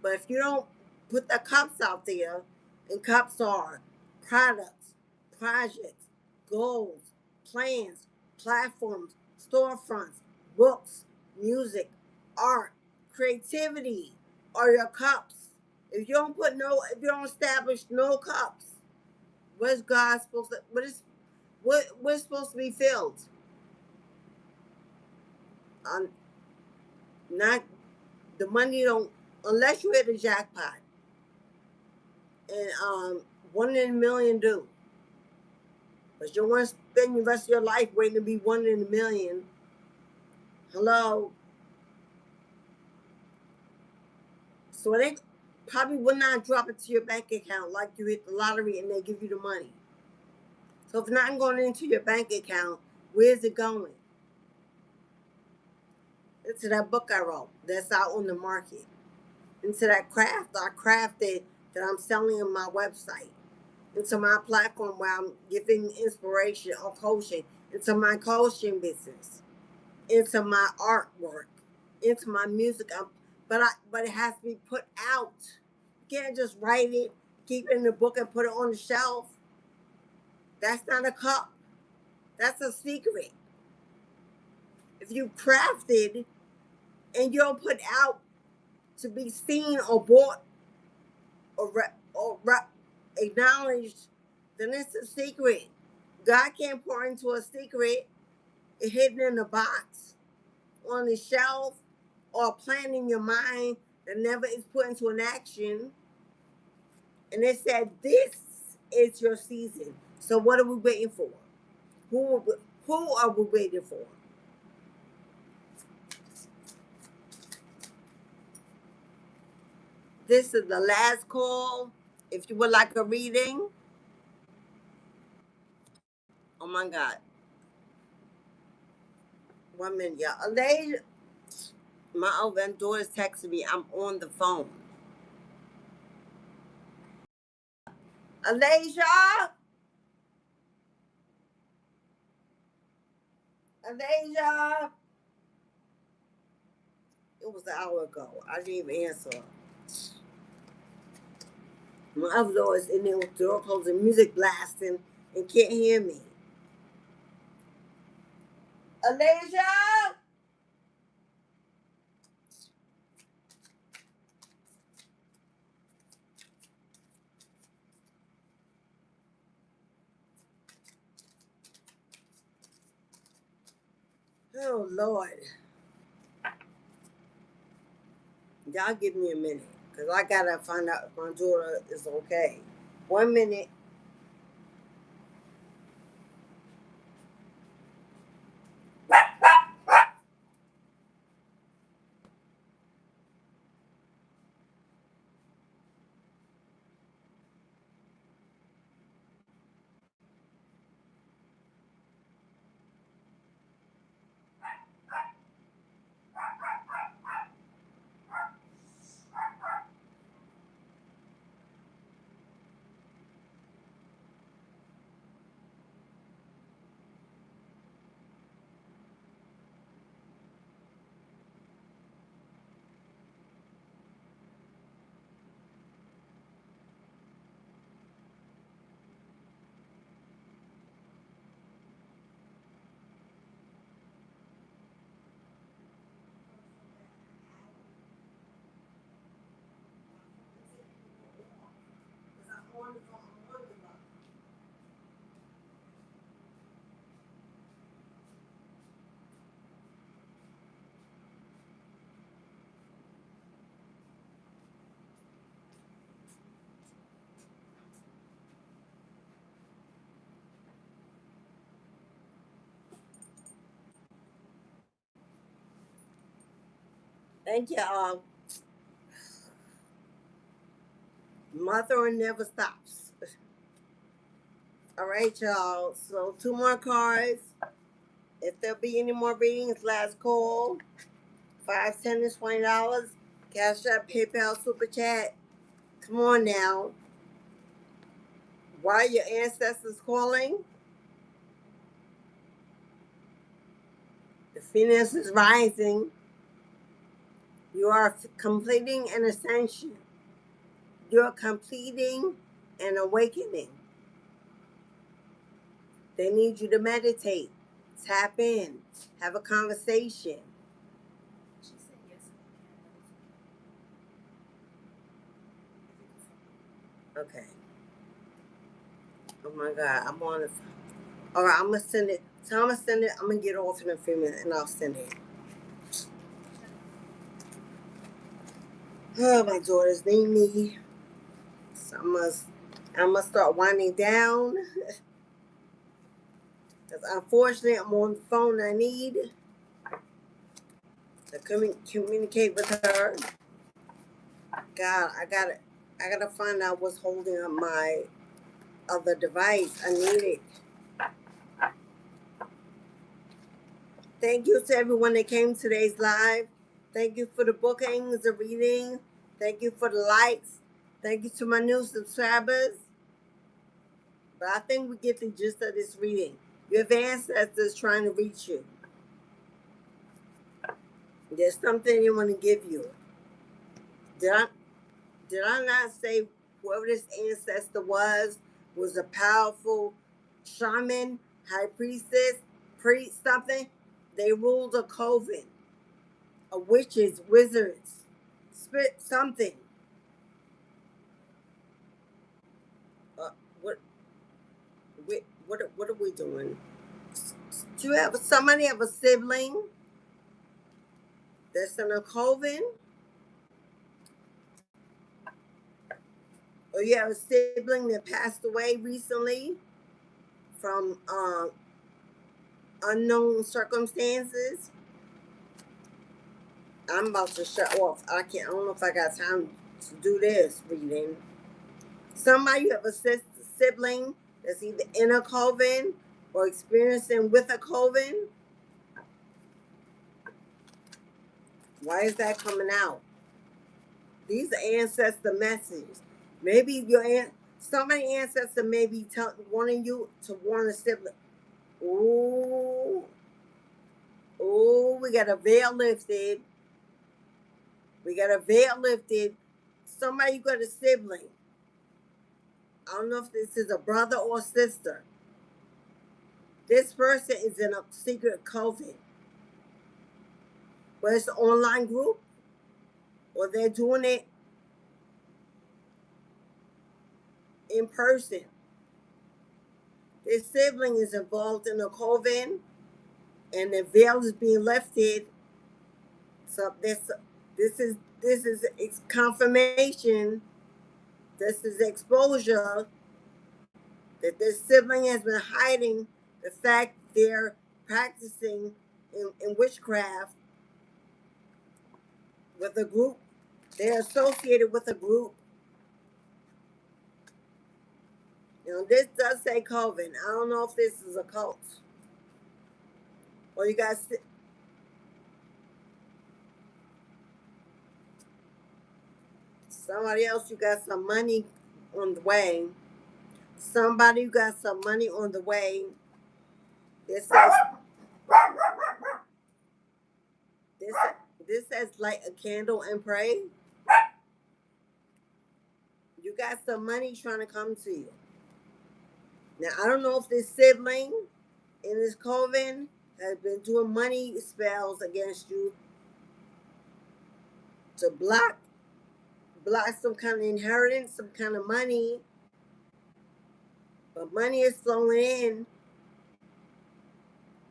S1: But if you don't put the cups out there, and cups are products, projects, goals, plans, platforms, storefronts, books, music, art, creativity are your cups. If you don't if you don't establish no cups, what's God supposed to, what's supposed to be filled? Um, not the money don't, unless you hit a jackpot. And 1 in a million do. But you don't want to spend the rest of your life waiting to be 1 in a million. Hello. So they probably will not drop it to your bank account like you hit the lottery and they give you the money. So if it's not going into your bank account, where's it going? Into that book I wrote that's out on the market. Into that craft I crafted that I'm selling on my website. Into my platform where I'm giving inspiration or coaching. Into my coaching business. Into my artwork. Into my music. But it has to be put out. You can't just write it, keep it in the book, and put it on the shelf. That's not a cup. That's a secret. If you crafted and you don't put out to be seen or bought or acknowledged, then it's a secret. God can't pour into a secret hidden in a box, on the shelf, or a plan in your mind that never is put into an action. And it said, this is your season. So what are we waiting for? Who are we waiting for? This is the last call. If you would like a reading, oh my God. 1 minute, y'all. Elijah, my other daughter's texting me. I'm on the phone. Elijah! Elijah! It was an hour ago. I didn't even answer. My other daughter's in there with the door closed and music blasting and can't hear me. Elijah! Oh, Lord. Y'all give me a minute, because I got to find out if my daughter is okay. 1 minute. Thank y'all. Mother never stops. All right, y'all. So 2 more cards. If there'll be any more readings, last call. 5, 10, and $20. Cash App, PayPal, Super Chat. Come on now. Why are your ancestors calling? The Phoenix is rising. You are completing an ascension. You're completing an awakening. They need you to meditate, tap in, have a conversation. Okay. Oh my God, I'm on the phone. All right, I'm gonna send it. So I'm gonna send it. I'm gonna get off in a few minutes and I'll send it. Oh, my daughters need me. So I must start winding down. Because unfortunately, I'm on the phone. I need to communicate with her. God, I gotta find out what's holding up my other device. I need it. Thank you to everyone that came to today's live. Thank you for the bookings, the reading. Thank you for the likes. Thank you to my new subscribers. But I think we get the gist of this reading. You have ancestors trying to reach you. There's something they want to give you. Did I not say whoever this ancestor was a powerful shaman, high priestess, priest, something. They ruled a coven of witches, wizards, spirit, something. Uh, what, what are we doing? Do you have somebody have a sibling that's in a coven, or you have a sibling that passed away recently from unknown circumstances? I'm about to shut off. I don't know if I got time to do this reading. Somebody you have a sibling that's either in a coven or experiencing with a coven. Why is that coming out? These are ancestor messages. Maybe somebody ancestor may be wanting you to warn a sibling. Ooh, ooh, we got a veil lifted. We got a veil lifted. Somebody you got a sibling. I don't know if this is a brother or sister. This person is in a secret coven. But it's an online group, or they're doing it in person. Their sibling is involved in a coven, and the veil is being lifted. So this is confirmation. This is exposure that this sibling has been hiding the fact they're practicing in witchcraft with a group. They're associated with a group. This does say coven. I don't know if this is a cult. Or you got somebody else, you got some money on the way. Somebody who got some money on the way. This says this this says light a candle and pray. You got some money trying to come to you. Now I don't know if this sibling in this coven has been doing money spells against you to block some kind of inheritance, some kind of money. But money is flowing in.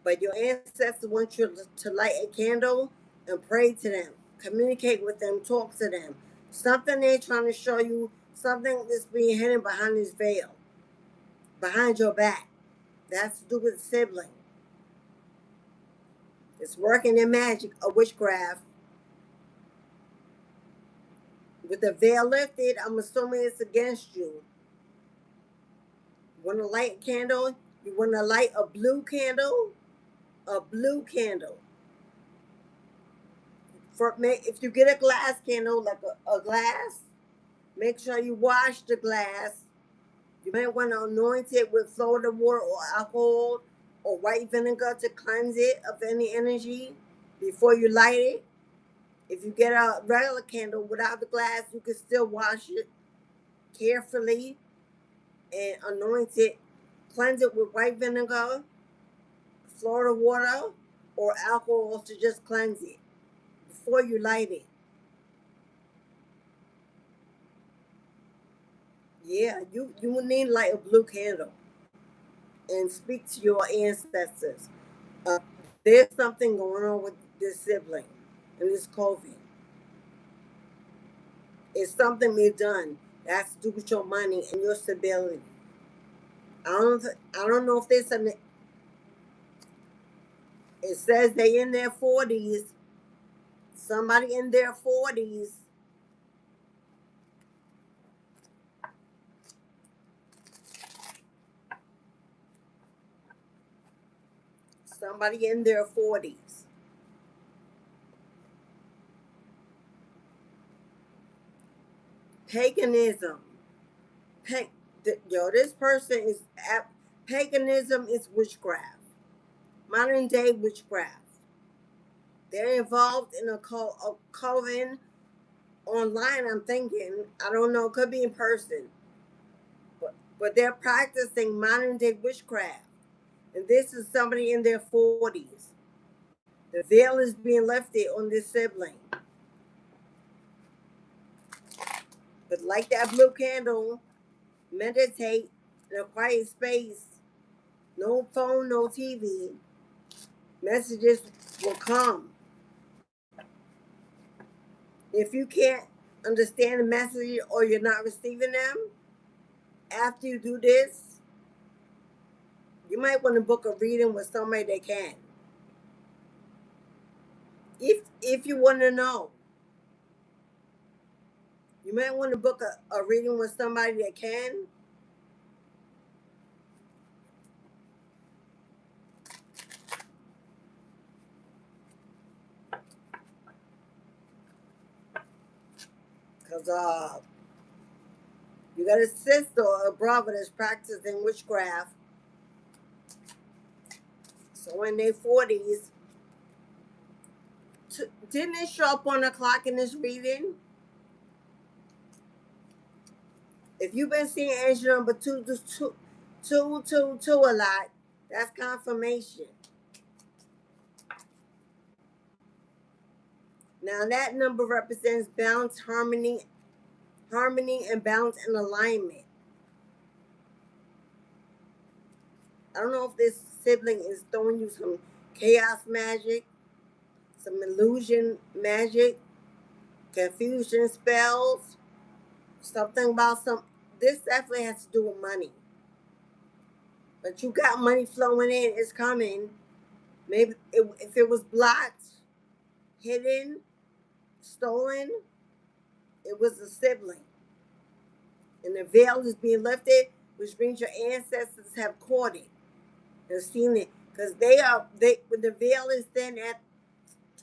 S1: But your ancestors want you to light a candle and pray to them, communicate with them, talk to them. Something they're trying to show you, something that's being hidden behind this veil, behind your back. That's to do with sibling. It's working their magic of witchcraft. With the veil lifted, I'm assuming it's against you. Want to light a candle? You want to light a blue candle? A blue candle. If you get a glass candle, like a glass, make sure you wash the glass. You might want to anoint it with soda water or alcohol or white vinegar to cleanse it of any energy before you light it. If you get a regular candle without the glass, you can still wash it carefully and anoint it. Cleanse it with white vinegar, Florida water, or alcohol to just cleanse it before you light it. Yeah, you will need like a blue candle and speak to your ancestors. Uh, there's something going on with this sibling and this COVID. It's something being done that has to do with your money and your stability. I don't know if there's something. It says they in their 40s. Somebody in their 40s. Somebody in their 40s. Paganism. This person is paganism is witchcraft. Modern day witchcraft. They're involved in a coven online. I'm thinking. I don't know. Could be in person. But but they're practicing modern day witchcraft. And this is somebody in their 40s. The veil is being lifted on this sibling. But like that blue candle, meditate in a quiet space. No phone, no TV. Messages will come. If you can't understand the message or you're not receiving them, after you do this, you might want to book a reading with somebody that can. If you want to know, you might want to book a reading with somebody that can. Because you got a sister or a brother that's practicing witchcraft. So in their 40s, didn't it show up on the clock in this reading? If you've been seeing angel number 222 a lot, that's confirmation. Now that number represents balance, harmony, and balance and alignment. I don't know if this sibling is throwing you some chaos magic, some illusion magic, confusion spells, something about some. This definitely has to do with money. But you got money flowing in, it's coming. Maybe if it was blocked, hidden, stolen, it was a sibling. And the veil is being lifted, which means your ancestors have caught it and seen it. Because when the veil is thin at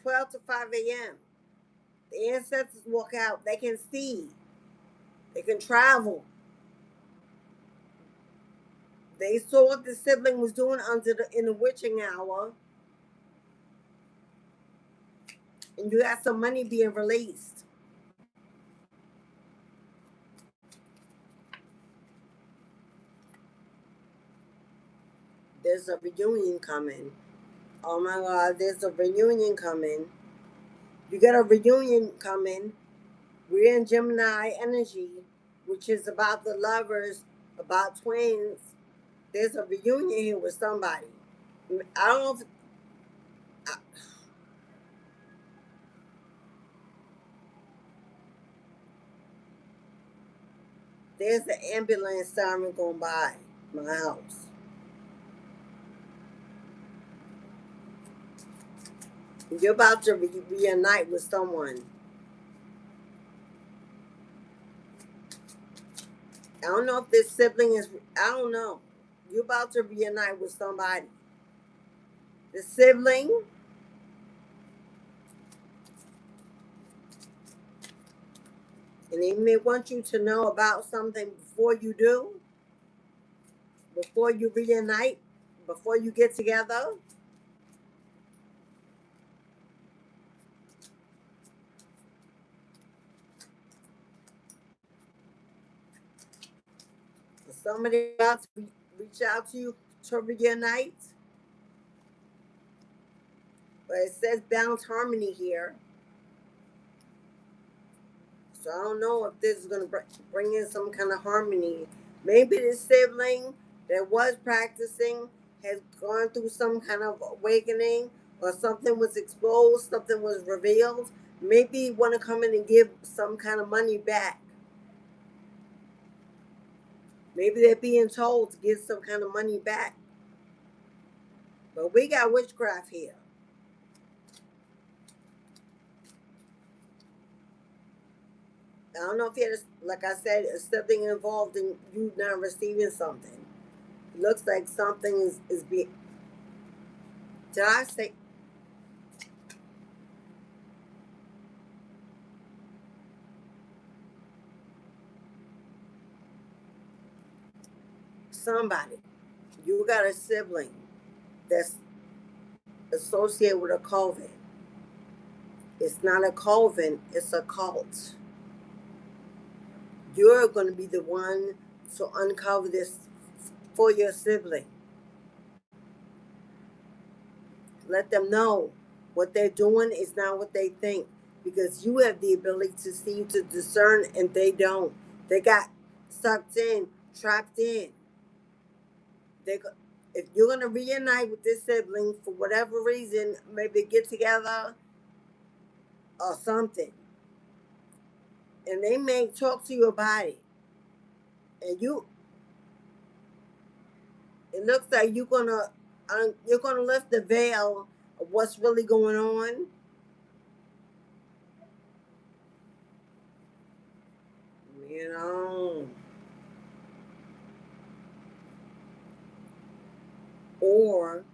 S1: 12 to 5 a.m., the ancestors walk out. They can see. They can travel. They saw what the sibling was doing in the witching hour. And you got some money being released. There's a reunion coming. Oh my God, there's a reunion coming. You got a reunion coming. We're in Gemini energy, which is about the lovers, about twins. There's a reunion here with somebody. I don't know if there's an ambulance siren going by my house. You're about to reunite with someone. I don't know if this sibling is, I don't know. You're about to reunite with somebody. The sibling, and they may want you to know about something before you do, before you reunite, before you get together. Somebody about to reach out to you to reunite. But it says balance harmony here. So I don't know if this is going to bring in some kind of harmony. Maybe the sibling that was practicing has gone through some kind of awakening, or something was exposed, something was revealed. Maybe you want to come in and give some kind of money back. Maybe they're being told to give some kind of money back. But we got witchcraft here. I don't know if you had, like I said, something involved in you not receiving something. It looks like something is being. Did I say? Somebody. You got a sibling that's associated with a coven. It's not a coven, it's a cult. You're going to be the one So uncover this for your sibling. Let them know what they're doing is not what they think, because you have the ability to see, to discern, and they don't. They got sucked in, trapped in. They, if you're gonna reunite with this sibling for whatever reason, maybe get together or something, and they may talk to you about it, and it looks like you're gonna lift the veil of what's really going on. You know, or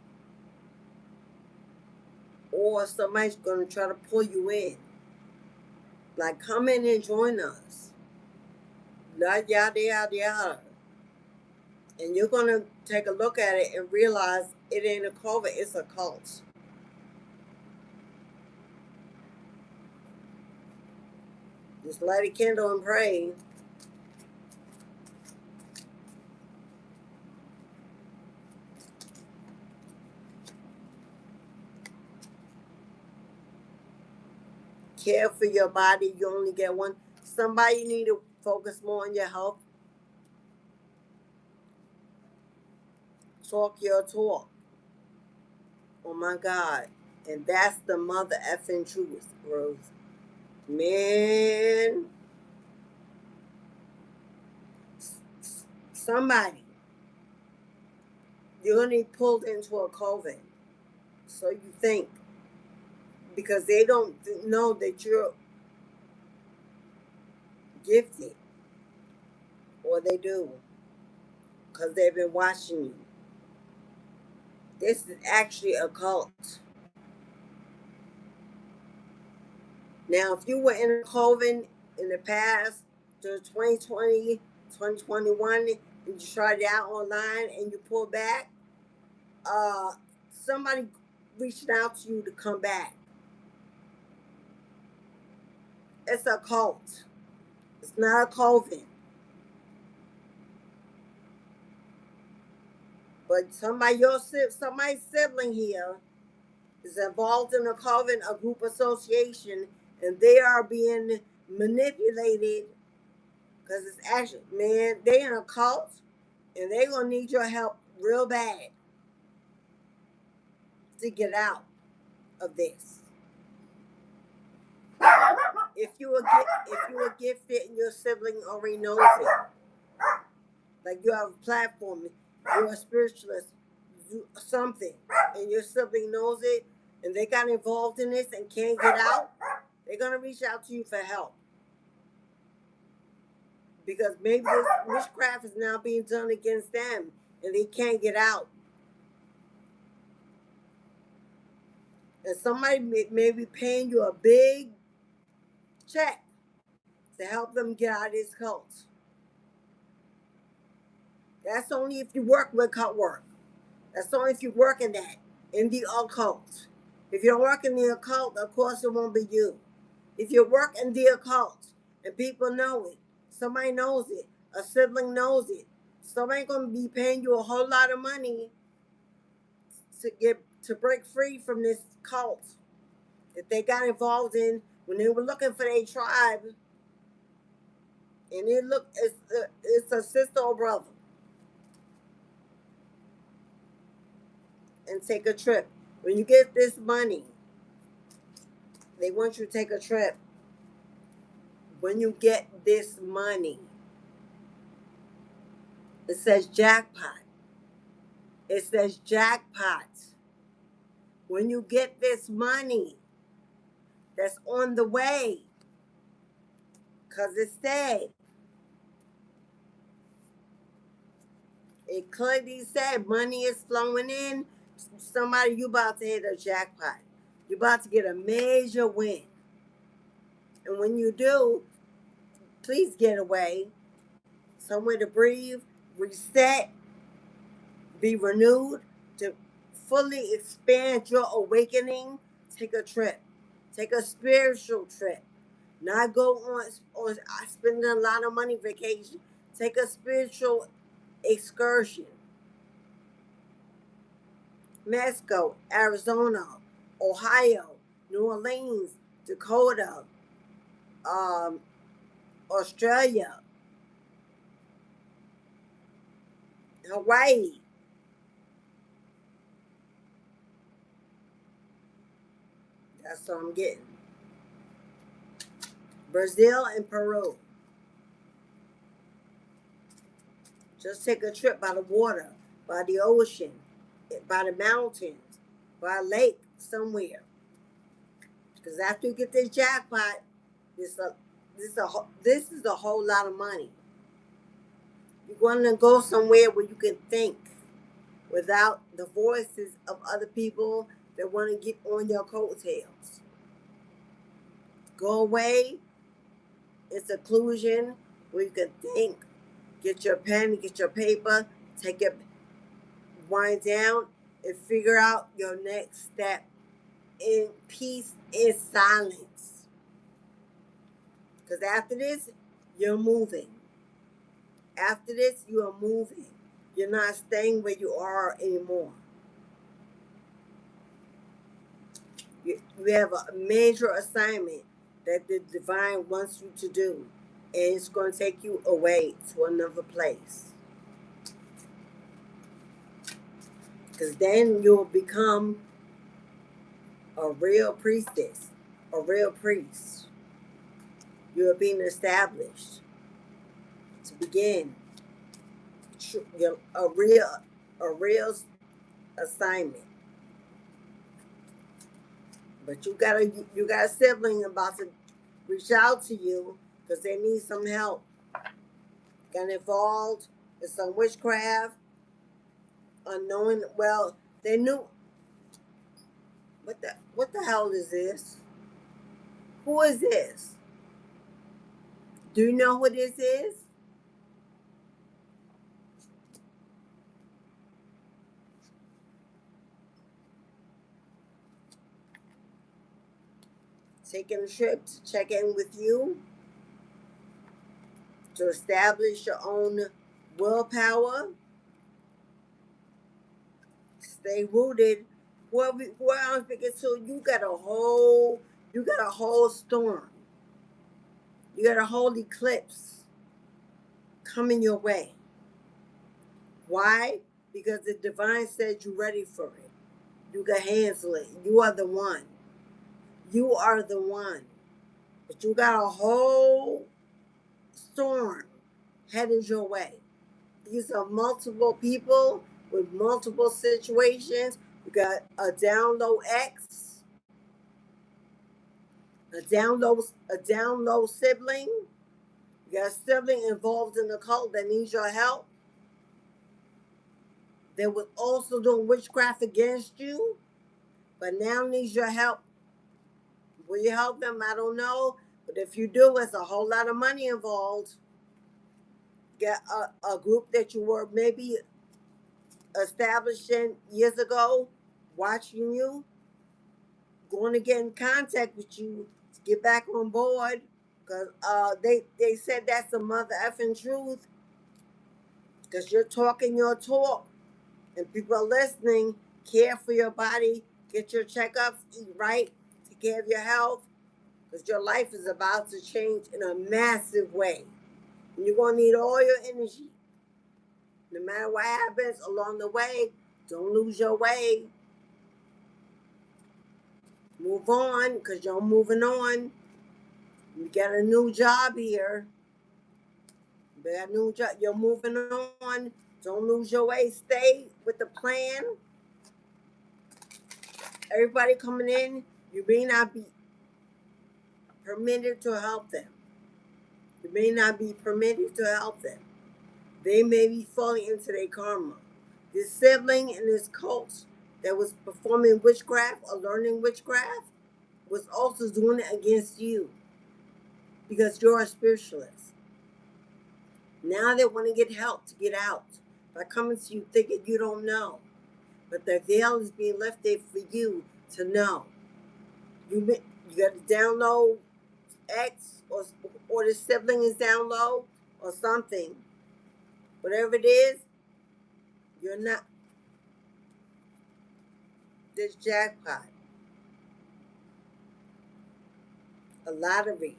S1: somebody's gonna try to pull you in, like come in and join us, yada yada yada yada, and you're gonna take a look at it and realize it ain't a cult, it's a cult. Just light a candle and pray. Care for your body. You only get one. Somebody need to focus more on your health. Talk your talk. Oh my God. And that's the mother effing truth, Ruth. Man, somebody, you're gonna be pulled into a coven. So you think, because they don't know that you're gifted, or they do, because they've been watching you. This is actually a cult. Now, if you were in a coven in the past, to 2020, 2021, and you tried it out online and you pulled back, uh, somebody reached out to you to come back. It's a cult. It's not a coven. But somebody's sibling here is involved in a coven, a group association, and they are being manipulated, because it's actually, man, they in a cult, and they gonna need your help real bad to get out of this. If you were gifted and your sibling already knows it, like you have a platform, you're a spiritualist, something, and your sibling knows it, and they got involved in this and can't get out, they're gonna reach out to you for help, because maybe this witchcraft is now being done against them, and they can't get out. And somebody may be paying you a big check to help them get out of this cult. That's only if you work with cult work. That's only if you work in that, in the occult. If you don't work in the occult, of course it won't be you. If you work in the occult and people know it, somebody knows it, a sibling knows it, somebody gonna be paying you a whole lot of money to break free from this cult that they got involved in when they were looking for their tribe, and it's a sister or brother, and take a trip. When you get this money, they want you to take a trip. When you get this money, it says jackpot. It says jackpot. When you get this money that's on the way, because it clearly said money is flowing in. Somebody, you about to hit a jackpot. You about to get a major win. And when you do, please get away. Somewhere to breathe, reset, be renewed, to fully expand your awakening. Take a trip. Take a spiritual trip. Not go on spending a lot of money vacation. Take a spiritual excursion. Mexico, Arizona, Ohio, New Orleans, Dakota, um, Australia, Hawaii. That's what I'm getting. Brazil and Peru. Just take a trip by the water, by the ocean, by the mountains, by a lake somewhere. Because after you get this jackpot, this is a whole lot of money. You want to go somewhere where you can think without the voices of other people that want to get on your coattails. Go away in seclusion where you can think. Get your pen, get your paper, take it, wind down, and figure out your next step in peace and silence. Because after this, you're moving. After this, you are moving. You're not staying where you are anymore. You have a major assignment that the divine wants you to do, and it's going to take you away to another place. Because then you'll become a real priestess, a real priest. You are being established to begin a real assignment. But you got a sibling about to reach out to you because they need some help. Got involved in some witchcraft, unknowing. Well, they knew. What the hell is this? Who is this? Do you know who this is? Taking a trip to check in with you to establish your own willpower. Stay rooted. Whoever I'm speaking to, you got a whole storm. You got a whole eclipse coming your way. Why? Because the divine said you're ready for it. You can handle it. You are the one. You are the one. But you got a whole storm headed your way. These are multiple people with multiple situations. You got a down low ex, a down low sibling. You got a sibling involved in the cult that needs your help. They was also doing witchcraft against you, but now needs your help. Will you help them? I don't know. But if you do, it's a whole lot of money involved. Get a group that you were maybe establishing years ago, watching you, going to get in contact with you to get back on board. Because they said that's the mother effing truth. Because you're talking your talk. And people are listening. Care for your body. Get your checkups. Eat right. Take care of your health. Because your life is about to change in a massive way. And you're going to need all your energy. No matter what happens along the way, don't lose your way. Move on, because you're moving on. You got a new job here. You got a new job. You're moving on. Don't lose your way. Stay with the plan. Everybody coming in, you may not be permitted to help them. You may not be permitted to help them. They may be falling into their karma. This sibling in this cult that was performing witchcraft or learning witchcraft was also doing it against you because you're a spiritualist. Now they want to get help to get out by coming to you thinking you don't know. But the veil is being lifted for you to know. You got to download X or the sibling is down low or something. Whatever it is, you're not this jackpot, a lottery.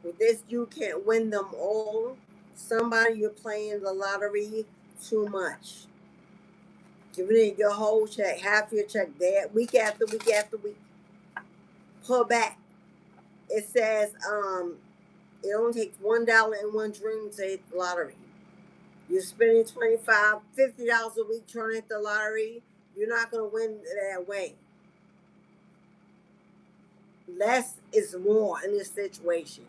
S1: With this, you can't win them all. Somebody, you're playing the lottery too much. Giving it your whole check, half your check, there, week after week after week. Pull back. It says it only takes $1 and one dream to hit the lottery. You're spending $25, $50 a week trying to hit the lottery. You're not gonna win that way. Less is more in this situation.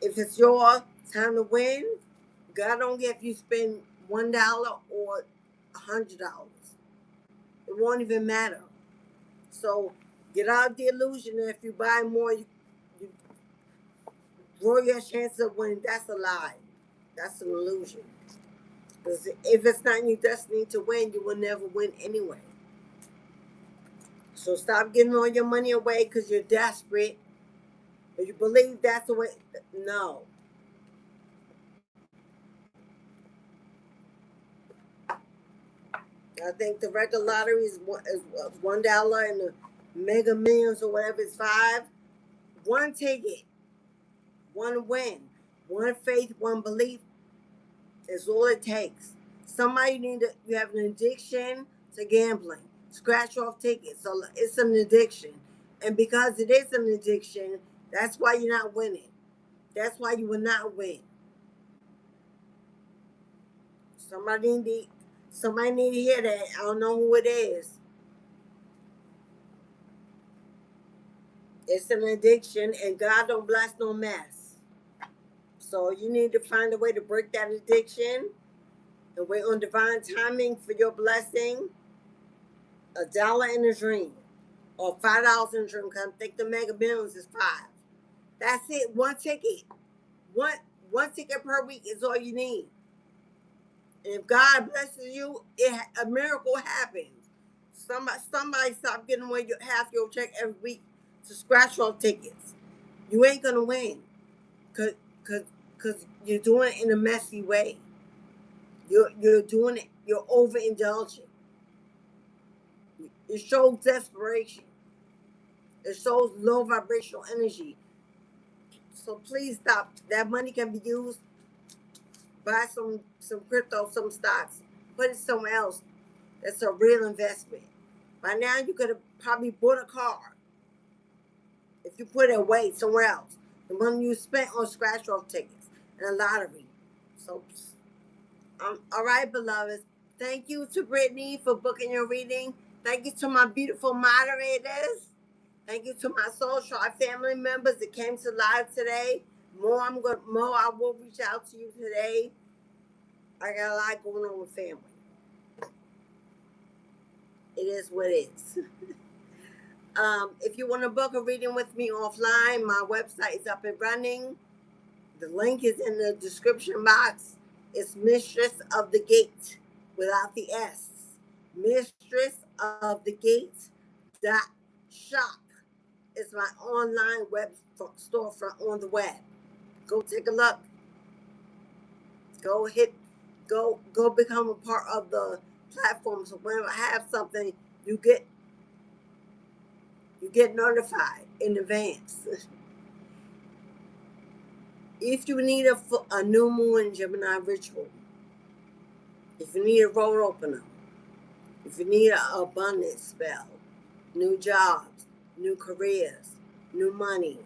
S1: If it's your time to win, God don't care if you spend $1 or $100. It won't even matter. So get out of the illusion that if you buy more, you grow your chance of winning. That's a lie. That's an illusion. Because if it's not in your destiny to win, you will never win anyway. So stop giving all your money away because you're desperate. Or you believe that's the way. No. I think the regular lottery is $1 and the Mega Millions or whatever is five. One ticket, one win, one faith, one belief is all it takes. Somebody you have an addiction to gambling, scratch off tickets. So it's an addiction, and because it is an addiction, that's why you're not winning. That's why you will not win. Somebody need somebody need to hear that. I don't know who it is. It's an addiction, and God don't bless no mess. So you need to find a way to break that addiction and wait on divine timing for your blessing. $1 in a dream, or $5 in a dream. Cause I think the Mega Millions is five. That's it. One ticket. One one ticket per week is all you need. And if God blesses you, a miracle happens. Somebody stop giving away half your check every week to scratch off tickets. You ain't gonna win, cause cause cause you're doing it in a messy way. You're doing it. You're overindulging. It shows desperation. It shows low vibrational energy. So please stop. That money can be used. Buy some crypto, some stocks. Put it somewhere else. That's a real investment. By now, you could have probably bought a car if you put it away somewhere else. The money you spent on scratch off tickets and a lottery. So, all right, beloveds. Thank you to Brittany for booking your reading. Thank you to my beautiful moderators. Thank you to my Soul Tribe family members that came to live today. More I will reach out to you today. I got a lot going on with family. It is what it is. If you want to book a reading with me offline, my website is up and running. The link is in the description box. It's Mistress of the Gate without the S. Mistress of the Gate .shop. It's my online web storefront on the web. Go take a look. Go become a part of the platform. So whenever I have something, you get notified in advance. If you need a new moon Gemini ritual, if you need a road opener, if you need an abundance spell, new jobs, new careers, new money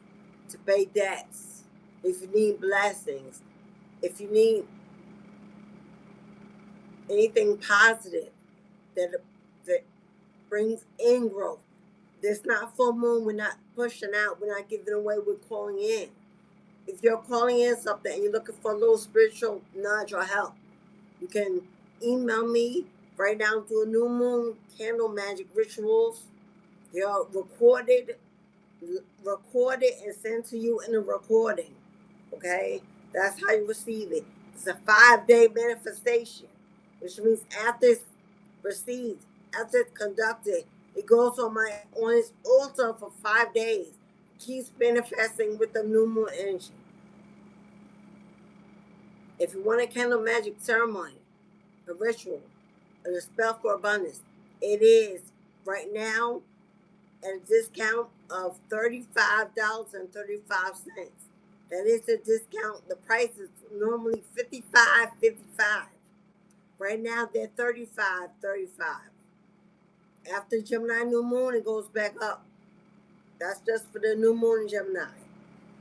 S1: to pay debts, if you need blessings, if you need anything positive that brings in growth. There's not full moon. We're not pushing out. We're not giving away. We're calling in. If you're calling in something and you're looking for a little spiritual nudge or help, you can email me right down to a new moon candle magic rituals. They're recorded and sent to you in a recording. Okay, that's how you receive it. It's a 5-day manifestation. which means after it's received, after it's conducted, it goes on its altar for 5 days. Keeps manifesting with the new moon energy. If you want a candle magic ceremony, a ritual, a spell for abundance, it is right now at a discount of $35.35. That is a discount. The price is normally $55.55. Right now they're $35.35. After Gemini new moon, it goes back up. That's just for the new moon in Gemini.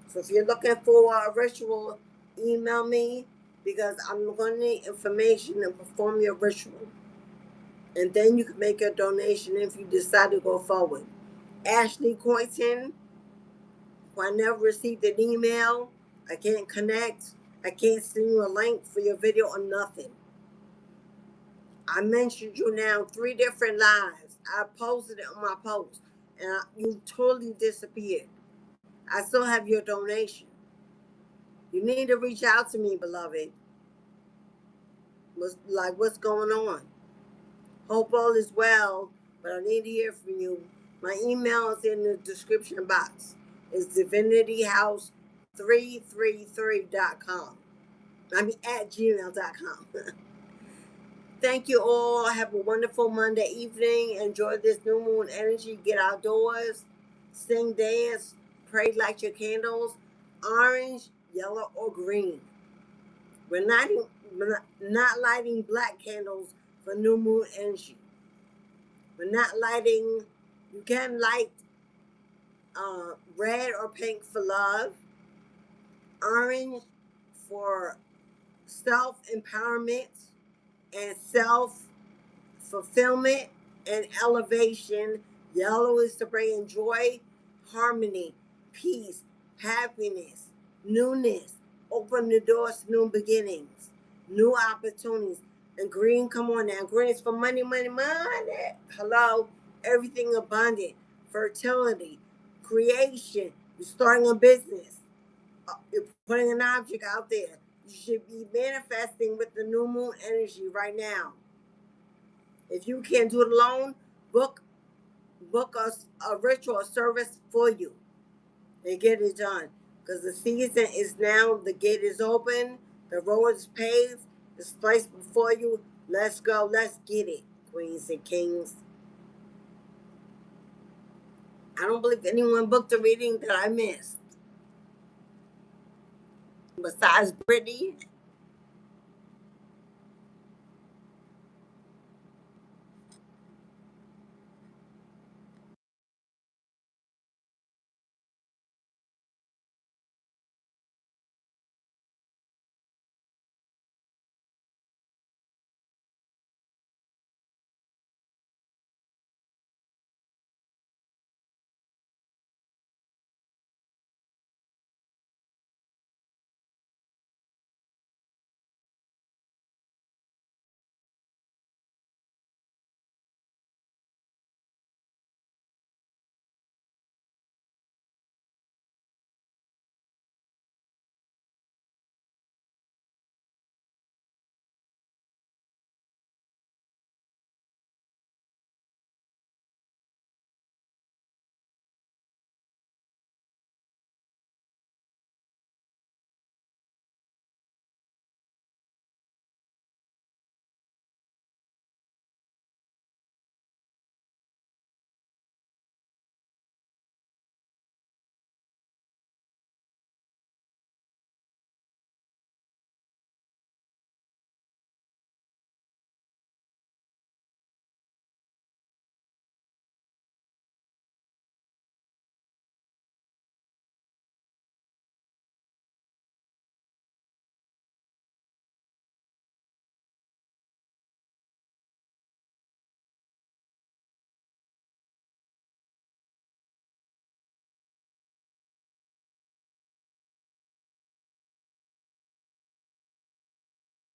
S1: So if you're looking for a ritual, email me because I'm going to need information and perform your ritual. And then you can make a donation if you decide to go forward. Ashley Coyton, who I never received an email, I can't connect, I can't send you a link for your video or nothing. I mentioned you now 3 different lives. I posted it on my post, and you totally disappeared. I still have your donation. You need to reach out to me, beloved. What's going on? Hope all is well, but I need to hear from you. My email is in the description box. It's divinityhouse333.com. I mean, at gmail.com. Thank you all. Have a wonderful Monday evening. Enjoy this new moon energy. Get outdoors. Sing, dance. Pray, light your candles. Orange, yellow, or green. We're not lighting black candles for new moon energy. We're not lighting. You can light red or pink for love. Orange for self empowerment and self fulfillment and elevation. Yellow is to bring joy, harmony, peace, happiness, newness. Open the doors to new beginnings, new opportunities. And green, come on now. Green is for money, money, money. Hello. Everything abundant. Fertility, creation. You're starting a business. You're putting an object out there. You should be manifesting with the new moon energy right now. If you can't do it alone, book a ritual service for you and get it done. Because the season is now, the gate is open, the road is paved, it's placed before you. Let's go, let's get it, queens and kings. I don't believe anyone booked a reading that I missed. Besides Brittany.